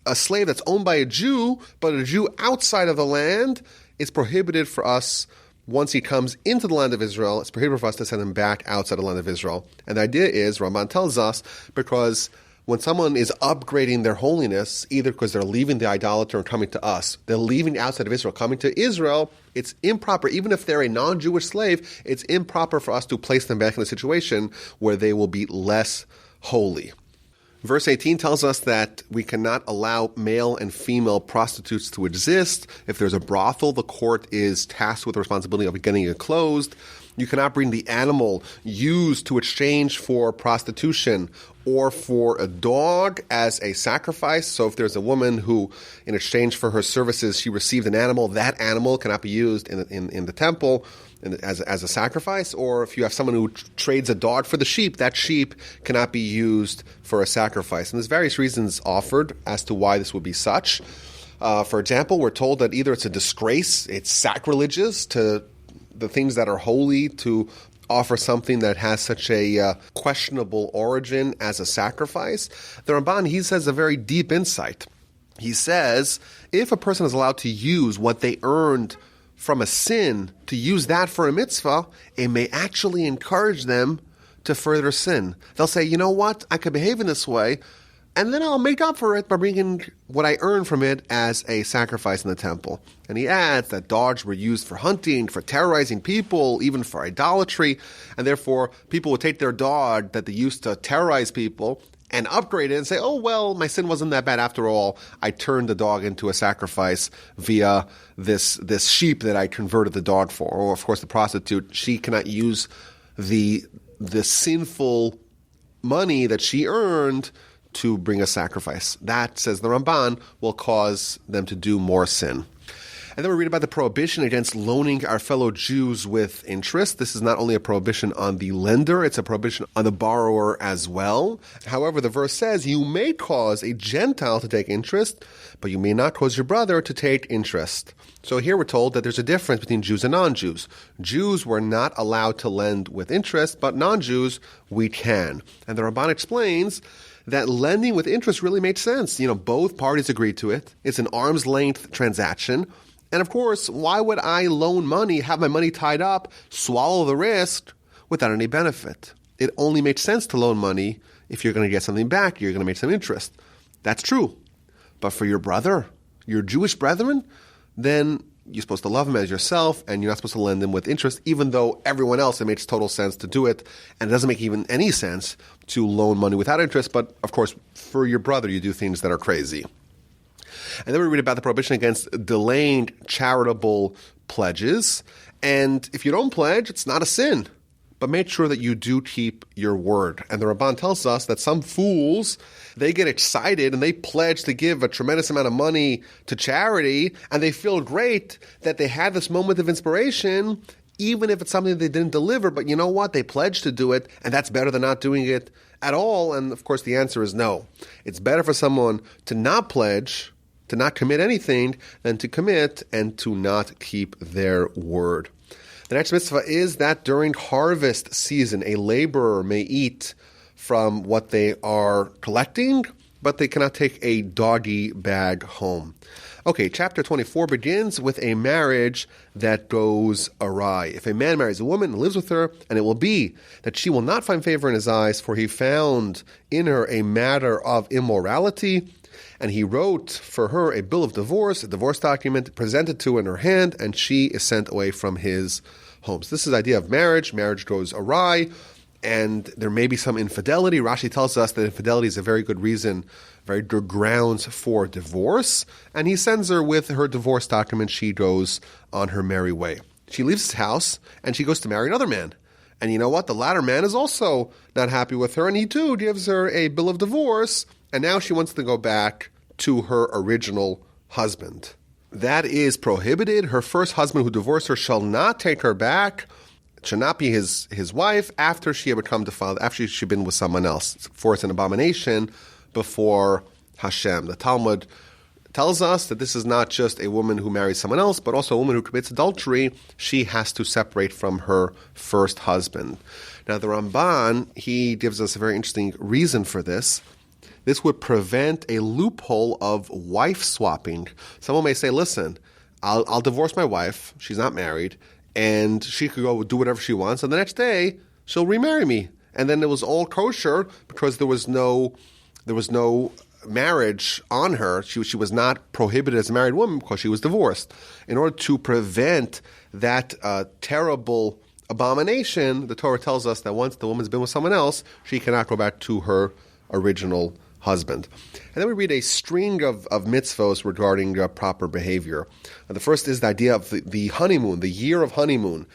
a slave that's owned by a Jew, but a Jew outside of the land, it's prohibited for us, once he comes into the land of Israel, it's prohibited for us to send him back outside the land of Israel. And the idea is, Ramban tells us, because when someone is upgrading their holiness, either because they're leaving the idolater and coming to us, they're leaving outside of Israel, coming to Israel, it's improper, even if they're a non-Jewish slave, it's improper for us to place them back in a situation where they will be less holy. Verse 18 tells us that we cannot allow male and female prostitutes to exist. If there's a brothel, the court is tasked with the responsibility of getting it closed. You cannot bring the animal used to exchange for prostitution or for a dog as a sacrifice. So if there's a woman who, in exchange for her services, she received an animal, that animal cannot be used in the temple as a sacrifice. Or if you have someone who trades a dog for the sheep, that sheep cannot be used for a sacrifice. And there's various reasons offered as to why this would be such. For example, we're told that either it's a disgrace, it's sacrilegious to the things that are holy to offer something that has such a questionable origin as a sacrifice. The Ramban, he says a very deep insight. He says, if a person is allowed to use what they earned from a sin, to use that for a mitzvah, it may actually encourage them to further sin. They'll say, you know what, I could behave in this way, and then I'll make up for it by bringing what I earned from it as a sacrifice in the temple. And he adds that dogs were used for hunting, for terrorizing people, even for idolatry. And therefore, people would take their dog that they used to terrorize people and upgrade it and say, oh, well, my sin wasn't that bad after all. I turned the dog into a sacrifice via this sheep that I converted the dog for. Or, of course, the prostitute, she cannot use the sinful money that she earned to bring a sacrifice. That, says the Ramban, will cause them to do more sin. And then we read about the prohibition against loaning our fellow Jews with interest. This is not only a prohibition on the lender, it's a prohibition on the borrower as well. However, the verse says, you may cause a Gentile to take interest, but you may not cause your brother to take interest. So here we're told that there's a difference between Jews and non-Jews. Jews were not allowed to lend with interest, but non-Jews, we can. And the Ramban explains that lending with interest really made sense. Both parties agreed to it. It's an arm's length transaction. And of course, why would I loan money, have my money tied up, swallow the risk without any benefit? It only makes sense to loan money if you're going to get something back, you're going to make some interest. That's true. But for your brother, your Jewish brethren, then you're supposed to love him as yourself, and you're not supposed to lend him with interest, even though everyone else, it makes total sense to do it, and it doesn't make even any sense to loan money without interest. But, of course, for your brother, you do things that are crazy. And then we read about the prohibition against delaying charitable pledges. And if you don't pledge, it's not a sin. But make sure that you do keep your word. And the Ramban tells us that some fools, they get excited and they pledge to give a tremendous amount of money to charity, and they feel great that they had this moment of inspiration, even if it's something they didn't deliver. But you know what? They pledged to do it, and that's better than not doing it at all. And of course, the answer is no. It's better for someone to not pledge, to not commit anything, than to commit and to not keep their word. The next mitzvah is that during harvest season, a laborer may eat from what they are collecting, but they cannot take a doggy bag home. Okay, chapter 24 begins with a marriage that goes awry. If a man marries a woman and lives with her, and it will be that she will not find favor in his eyes, for he found in her a matter of immorality, and he wrote for her a bill of divorce, a divorce document presented to her in her hand, and she is sent away from his home. So this is the idea of marriage. Marriage goes awry, and there may be some infidelity. Rashi tells us that infidelity is a very good reason, very good grounds for divorce. And he sends her with her divorce document. She goes on her merry way. She leaves his house, and she goes to marry another man. And you know what? The latter man is also not happy with her, and he too gives her a bill of divorce, and now she wants to go back to her original husband. That is prohibited. Her first husband who divorced her shall not take her back. It should not be his wife after she had become defiled, after she'd been with someone else. For it's an abomination before Hashem. The Talmud tells us that this is not just a woman who marries someone else, but also a woman who commits adultery. She has to separate from her first husband. Now, the Ramban, he gives us a very interesting reason for this. This would prevent a loophole of wife swapping. Someone may say, listen, I'll divorce my wife. She's not married. And she could go do whatever she wants. And the next day, she'll remarry me. And then it was all kosher because there was no marriage on her. She was not prohibited as a married woman because she was divorced. In order to prevent that terrible abomination, the Torah tells us that once the woman's been with someone else, she cannot go back to her original husband. And then we read a string of mitzvos regarding proper behavior. The first is the idea of the honeymoon, the year of honeymoon.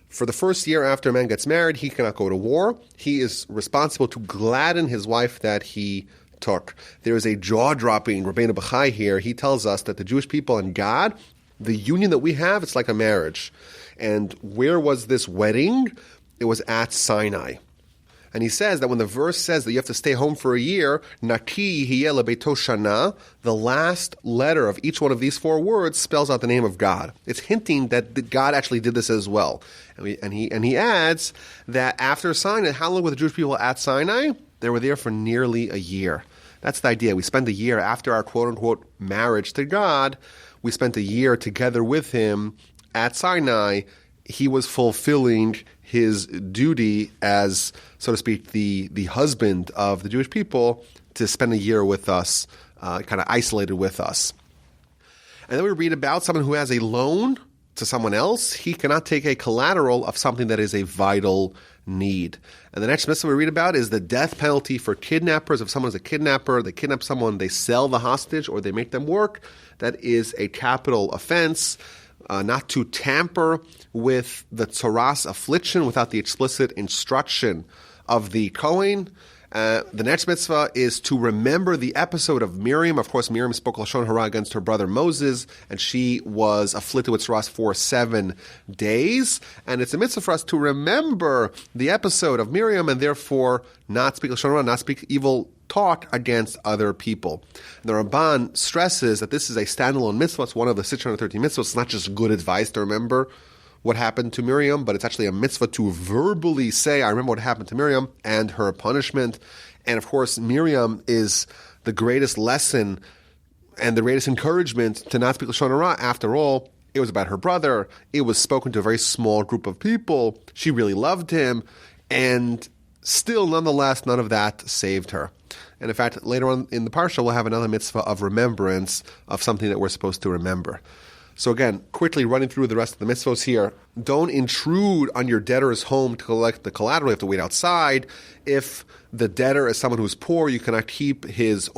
For the first year after a man gets married, he cannot go to war. He is responsible to gladden his wife that he took. There is a jaw-dropping Rabbeinu Bachai here. He tells us that the Jewish people and God, the union that we have, it's like a marriage. And where was this wedding? It was at Sinai. And he says that when the verse says that you have to stay home for a year, Naki yiheh lebeito shana, the last letter of each one of these four words spells out the name of God. It's hinting that God actually did this as well. And he adds that after Sinai, how long were the Jewish people at Sinai? They were there for nearly a year. That's the idea. We spend a year after our quote-unquote marriage to God. We spent a year together with him at Sinai. He was fulfilling his duty as, so to speak, the husband of the Jewish people to spend a year with us, kind of isolated with us. And then we read about someone who has a loan to someone else. He cannot take a collateral of something that is a vital need. And the next mitzvah we read about is the death penalty for kidnappers. If someone is a kidnapper, they kidnap someone, they sell the hostage, or they make them work, that is a capital offense. Not to tamper with the Torah's affliction without the explicit instruction of the Kohen. The next mitzvah is to remember the episode of Miriam. Of course, Miriam spoke Lashon Hara against her brother Moses, and she was afflicted with tzara'as for 7 days. And it's a mitzvah for us to remember the episode of Miriam and therefore not speak Lashon Hara, not speak evil talk against other people. And the Ramban stresses that this is a standalone mitzvah. It's one of the 613 mitzvahs. It's not just good advice to remember what happened to Miriam, but it's actually a mitzvah to verbally say, I remember what happened to Miriam and her punishment. And of course, Miriam is the greatest lesson and the greatest encouragement to not speak Lashon Hara. After all, it was about her brother. It was spoken to a very small group of people. She really loved him. And still, nonetheless, none of that saved her. And in fact, later on in the Parsha, we'll have another mitzvah of remembrance of something that we're supposed to remember. So again, quickly running through the rest of the mitzvos here. Don't intrude on your debtor's home to collect the collateral. You have to wait outside. If the debtor is someone who's poor, you cannot keep his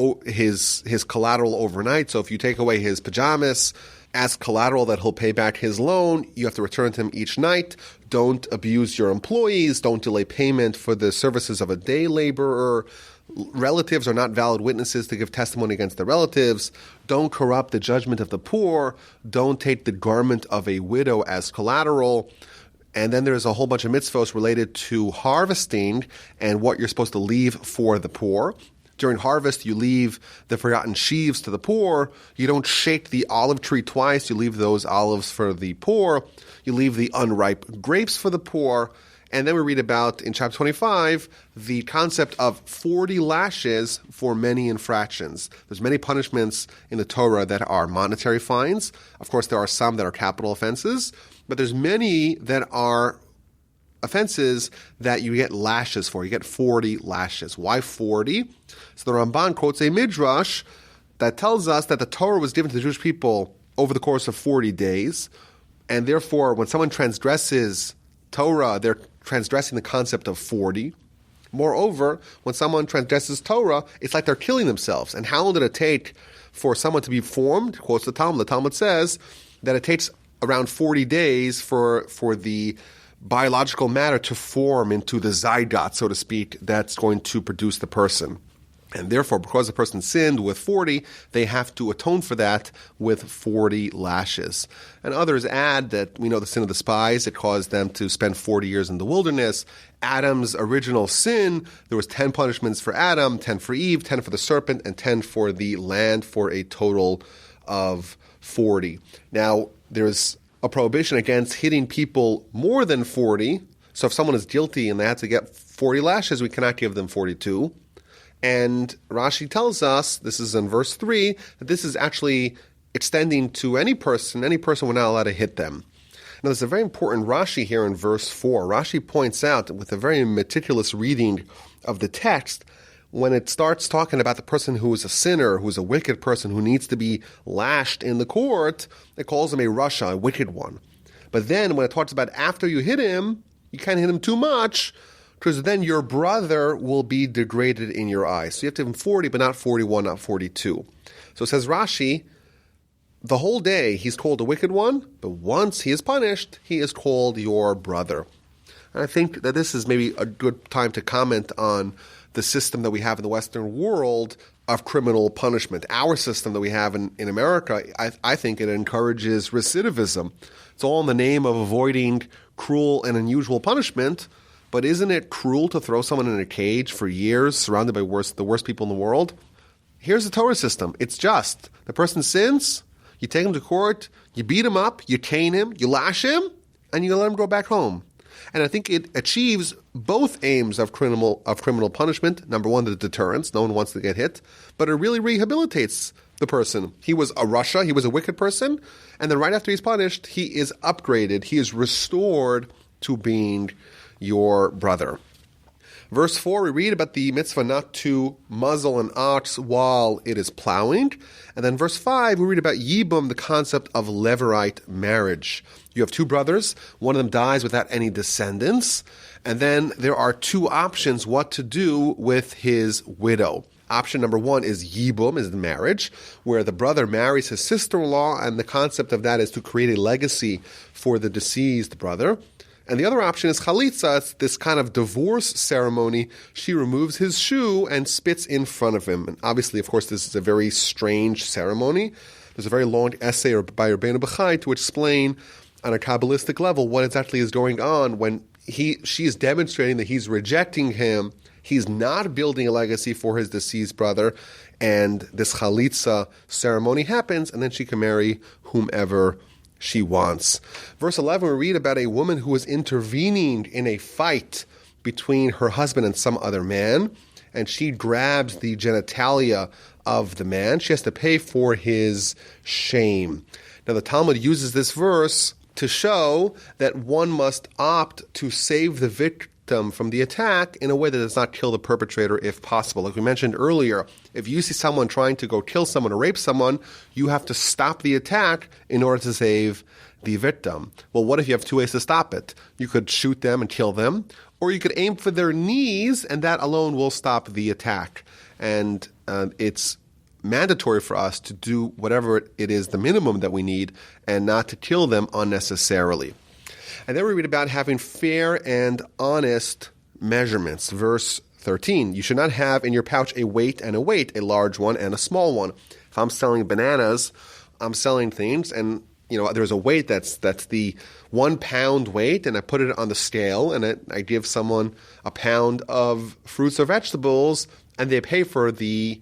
collateral overnight. So if you take away his pajamas as collateral that he'll pay back his loan, you have to return to him each night. Don't abuse your employees. Don't delay payment for the services of a day laborer. Relatives are not valid witnesses to give testimony against the relatives. Don't corrupt the judgment of the poor. Don't take the garment of a widow as collateral. And then there's a whole bunch of mitzvos related to harvesting and what you're supposed to leave for the poor. During harvest, you leave the forgotten sheaves to the poor. You don't shake the olive tree twice. You leave those olives for the poor. You leave the unripe grapes for the poor. And then we read about, in chapter 25, the concept of 40 lashes for many infractions. There's many punishments in the Torah that are monetary fines. Of course, there are some that are capital offenses, but there's many that are offenses that you get lashes for. You get 40 lashes. Why 40? So the Ramban quotes a midrash that tells us that the Torah was given to the Jewish people over the course of 40 days, and therefore when someone transgresses Torah, they're transgressing the concept of 40. Moreover, when someone transgresses Torah, it's like they're killing themselves. And how long did it take for someone to be formed? Quotes the Talmud. The Talmud says that it takes around 40 days for the biological matter to form into the zygote, so to speak, that's going to produce the person. And therefore, because the person sinned with 40, they have to atone for that with 40 lashes. And others add that we know the sin of the spies, it caused them to spend 40 years in the wilderness. Adam's original sin, there was 10 punishments for Adam, 10 for Eve, 10 for the serpent, and 10 for the land, for a total of 40. Now, there's a prohibition against hitting people more than 40. So if someone is guilty and they have to get 40 lashes, we cannot give them 42. And Rashi tells us, this is in verse 3, that this is actually extending to any person. Any person, we're not allowed to hit them. Now, there's a very important Rashi here in verse 4. Rashi points out, with a very meticulous reading of the text, when it starts talking about the person who is a sinner, who is a wicked person, who needs to be lashed in the court, it calls him a rasha, a wicked one. But then when it talks about after you hit him, you can't hit him too much, because then your brother will be degraded in your eyes. So you have to give him 40, but not 41, not 42. So it says Rashi, the whole day he's called a wicked one, but once he is punished, he is called your brother. And I think that this is maybe a good time to comment on the system that we have in the Western world of criminal punishment. Our system that we have in America, I think it encourages recidivism. It's all in the name of avoiding cruel and unusual punishment. But isn't it cruel to throw someone in a cage for years, surrounded by the worst people in the world? Here's the Torah system. It's just. The person sins, you take him to court, you beat him up, you cane him, you lash him, and you let him go back home. And I think it achieves both aims of criminal punishment. Number one, the deterrence. No one wants to get hit. But it really rehabilitates the person. He was a rasha, he was a wicked person, and then right after he's punished, he is upgraded, he is restored to being your brother. Verse 4, we read about the mitzvah not to muzzle an ox while it is plowing. And then verse 5, we read about yibum, the concept of levirate marriage. You have two brothers. One of them dies without any descendants. And then there are two options what to do with his widow. Option number one is yibum, is the marriage, where the brother marries his sister-in-law, and the concept of that is to create a legacy for the deceased brother. And the other option is chalitza. It's this kind of divorce ceremony. She removes his shoe and spits in front of him. And obviously, of course, this is a very strange ceremony. There's a very long essay by Rabbeinu Bechai to explain on a Kabbalistic level what exactly is going on when she is demonstrating that he's rejecting him. He's not building a legacy for his deceased brother. And this chalitza ceremony happens, and then she can marry whomever she wants. Verse 11, we read about a woman who is intervening in a fight between her husband and some other man, and she grabs the genitalia of the man. She has to pay for his shame. Now, the Talmud uses this verse to show that one must opt to save the victim from the attack in a way that does not kill the perpetrator if possible. Like we mentioned earlier, if you see someone trying to go kill someone or rape someone, you have to stop the attack in order to save the victim. Well, what if you have two ways to stop it? You could shoot them and kill them, or you could aim for their knees, and that alone will stop the attack. And it's mandatory for us to do whatever it is, the minimum that we need, and not to kill them unnecessarily. And then we read about having fair and honest measurements. Verse 13, you should not have in your pouch a weight, a large one and a small one. If I'm selling bananas, I'm selling things, and there's a weight that's the 1 pound weight, and I put it on the scale, and I give someone a pound of fruits or vegetables. and they pay for the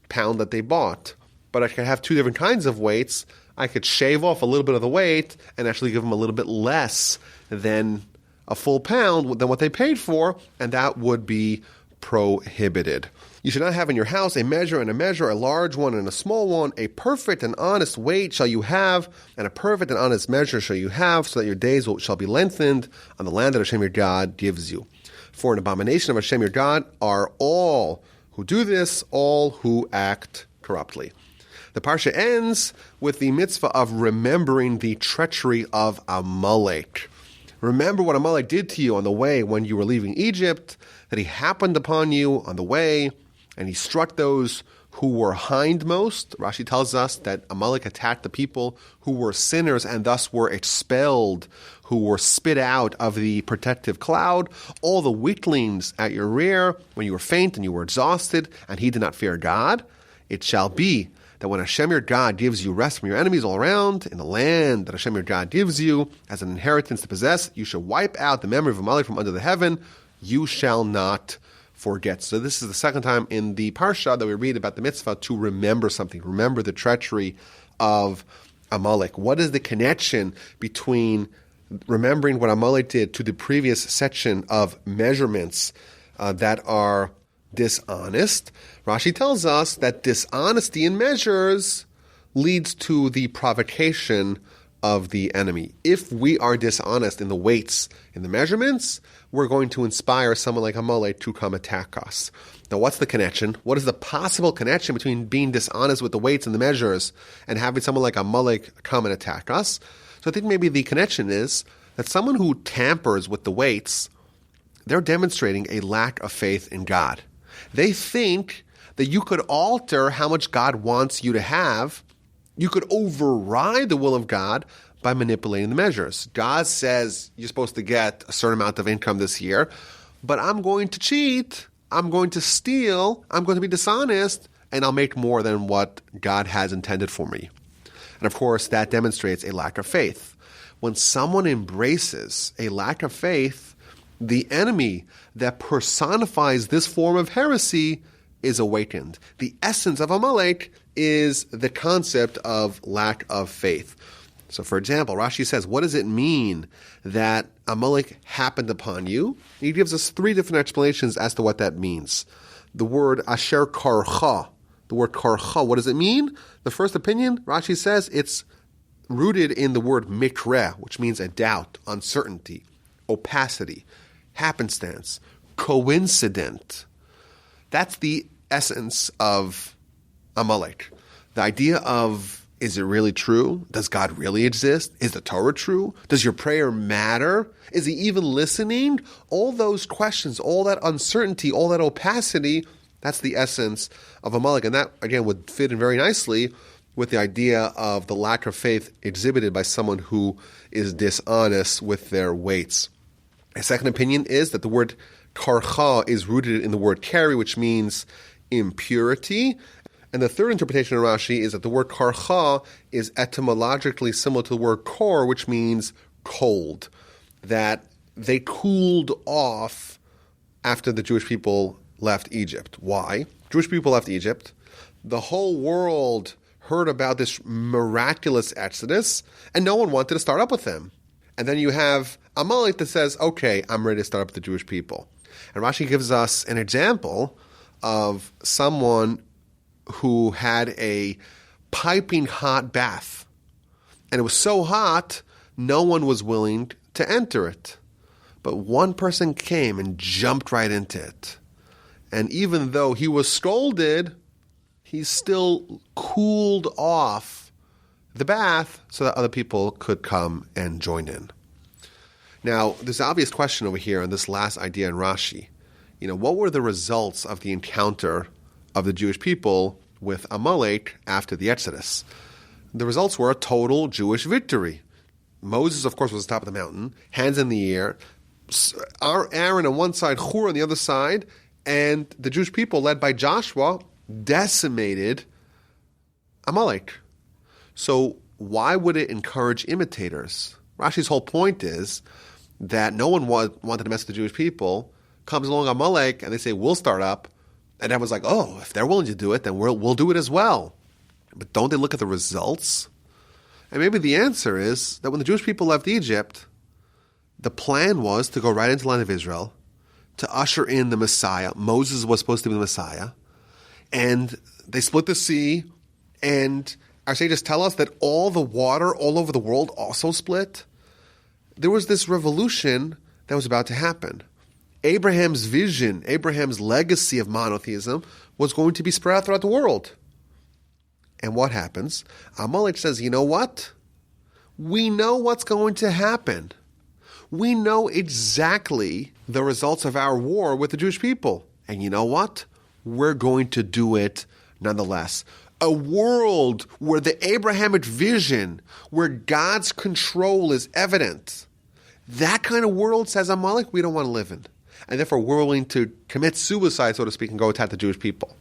pound that they bought. But I could have two different kinds of weights. I could shave off a little bit of the weight and actually give them a little bit less than a full pound than what they paid for, and that would be prohibited. You should not have in your house a measure and a measure, a large one and a small one. A perfect and honest weight shall you have, and a perfect and honest measure shall you have, so that your days shall be lengthened on the land that Hashem your God gives you. For an abomination of Hashem your God are all who do this, all who act corruptly. The Parsha ends with the mitzvah of remembering the treachery of Amalek. Remember what Amalek did to you on the way when you were leaving Egypt, that he happened upon you on the way, and he struck those who were hindmost. Rashi tells us that Amalek attacked the people who were sinners and thus were expelled, who were spit out of the protective cloud. All the weaklings at your rear, when you were faint and you were exhausted, and he did not fear God. It shall be that when Hashem your God gives you rest from your enemies all around, in the land that Hashem your God gives you as an inheritance to possess, you shall wipe out the memory of Amalek from under the heaven. You shall not forget. So this is the second time in the Parsha that we read about the mitzvah to remember something. Remember the treachery of Amalek. What is the connection between remembering what Amalek did to the previous section of measurements that are dishonest? Rashi tells us that dishonesty in measures leads to the provocation of the enemy. If we are dishonest in the weights, in the measurements, we're going to inspire someone like Amalek to come attack us. Now, what's the connection? What is the possible connection between being dishonest with the weights and the measures and having someone like Amalek come and attack us? So I think maybe the connection is that someone who tampers with the weights, they're demonstrating a lack of faith in God. They think that you could alter how much God wants you to have. You could override the will of God by manipulating the measures. God says you're supposed to get a certain amount of income this year, but I'm going to cheat, I'm going to steal, I'm going to be dishonest, and I'll make more than what God has intended for me. And of course, that demonstrates a lack of faith. When someone embraces a lack of faith, the enemy that personifies this form of heresy is awakened. The essence of Amalek is the concept of lack of faith. So, for example, Rashi says, what does it mean that Amalek happened upon you? He gives us three different explanations as to what that means. The word asher karcha, the word karcha, what does it mean? The first opinion, Rashi says, it's rooted in the word mikra, which means a doubt, uncertainty, opacity, happenstance, coincident. That's the essence of Amalek. The idea of, is it really true? Does God really exist? Is the Torah true? Does your prayer matter? Is he even listening? All those questions, all that uncertainty, all that opacity, that's the essence of Amalek. And that, again, would fit in very nicely with the idea of the lack of faith exhibited by someone who is dishonest with their weights. A second opinion is that the word karcha is rooted in the word kari, which means impurity. And the third interpretation of Rashi is that the word karcha is etymologically similar to the word kor, which means cold. That they cooled off after the Jewish people left Egypt. Why? Jewish people left Egypt. The whole world heard about this miraculous exodus, and no one wanted to start up with them. And then you have Amalek that says, okay, I'm ready to start up with the Jewish people. And Rashi gives us an example of someone who had a piping hot bath. And it was so hot, no one was willing to enter it. But one person came and jumped right into it. And even though he was scolded, he still cooled off the bath so that other people could come and join in. Now, there's an obvious question over here on this last idea in Rashi. What were the results of the encounter of the Jewish people with Amalek after the Exodus? The results were a total Jewish victory. Moses, of course, was at the top of the mountain, hands in the air, Aaron on one side, Hur on the other side, and the Jewish people, led by Joshua, decimated Amalek. So why would it encourage imitators? Rashi's whole point is that no one wanted to mess with the Jewish people. Comes along Amalek, and they say, we'll start up. And everyone's like, oh, if they're willing to do it, then we'll do it as well. But don't they look at the results? And maybe the answer is that when the Jewish people left Egypt, the plan was to go right into the land of Israel, to usher in the Messiah. Moses was supposed to be the Messiah. And they split the sea, and our sages tell us that all the water all over the world also split. There was this revolution that was about to happen. Abraham's vision, Abraham's legacy of monotheism was going to be spread out throughout the world. And what happens? Amalek says, you know what? We know what's going to happen. We know exactly the results of our war with the Jewish people. And you know what? We're going to do it nonetheless. A world where the Abrahamic vision, where God's control is evident. That kind of world, says Amalek, we don't want to live in. And therefore we're willing to commit suicide, so to speak, and go attack the Jewish people.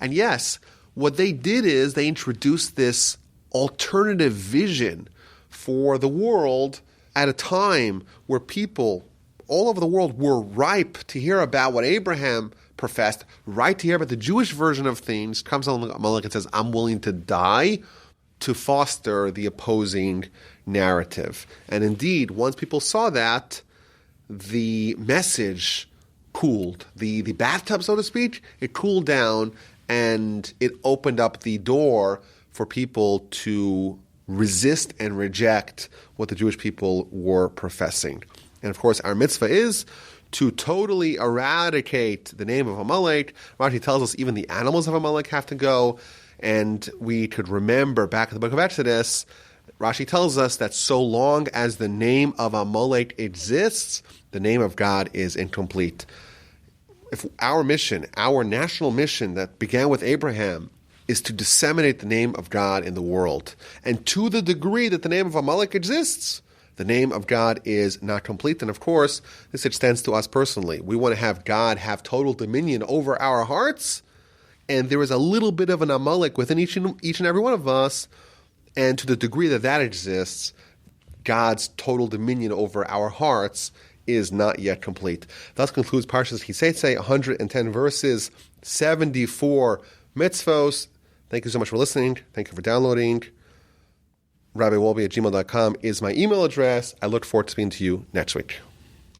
And yes, what they did is they introduced this alternative vision for the world at a time where people all over the world were ripe to hear about what Abraham professed, ripe to hear about the Jewish version of things. Comes Amalek and says, I'm willing to die to foster the opposing narrative. And indeed, once people saw that, the message cooled. The bathtub, so to speak, it cooled down, and it opened up the door for people to resist and reject what the Jewish people were professing. And of course, our mitzvah is to totally eradicate the name of Amalek. Rashi tells us even the animals of Amalek have to go. And we could remember back in the book of Exodus, Rashi tells us that so long as the name of Amalek exists, the name of God is incomplete. If our mission, our national mission that began with Abraham, is to disseminate the name of God in the world, and to the degree that the name of Amalek exists, the name of God is not complete. And of course, this extends to us personally. We want to have God have total dominion over our hearts, and there is a little bit of an Amalek within each and every one of us, and to the degree that that exists, God's total dominion over our hearts is not yet complete. Thus concludes Parshas Ki Seitzei, 110 verses, 74 mitzvos. Thank you so much for listening. Thank you for downloading. RabbiWolbe@gmail.com is my email address. I look forward to speaking to you next week.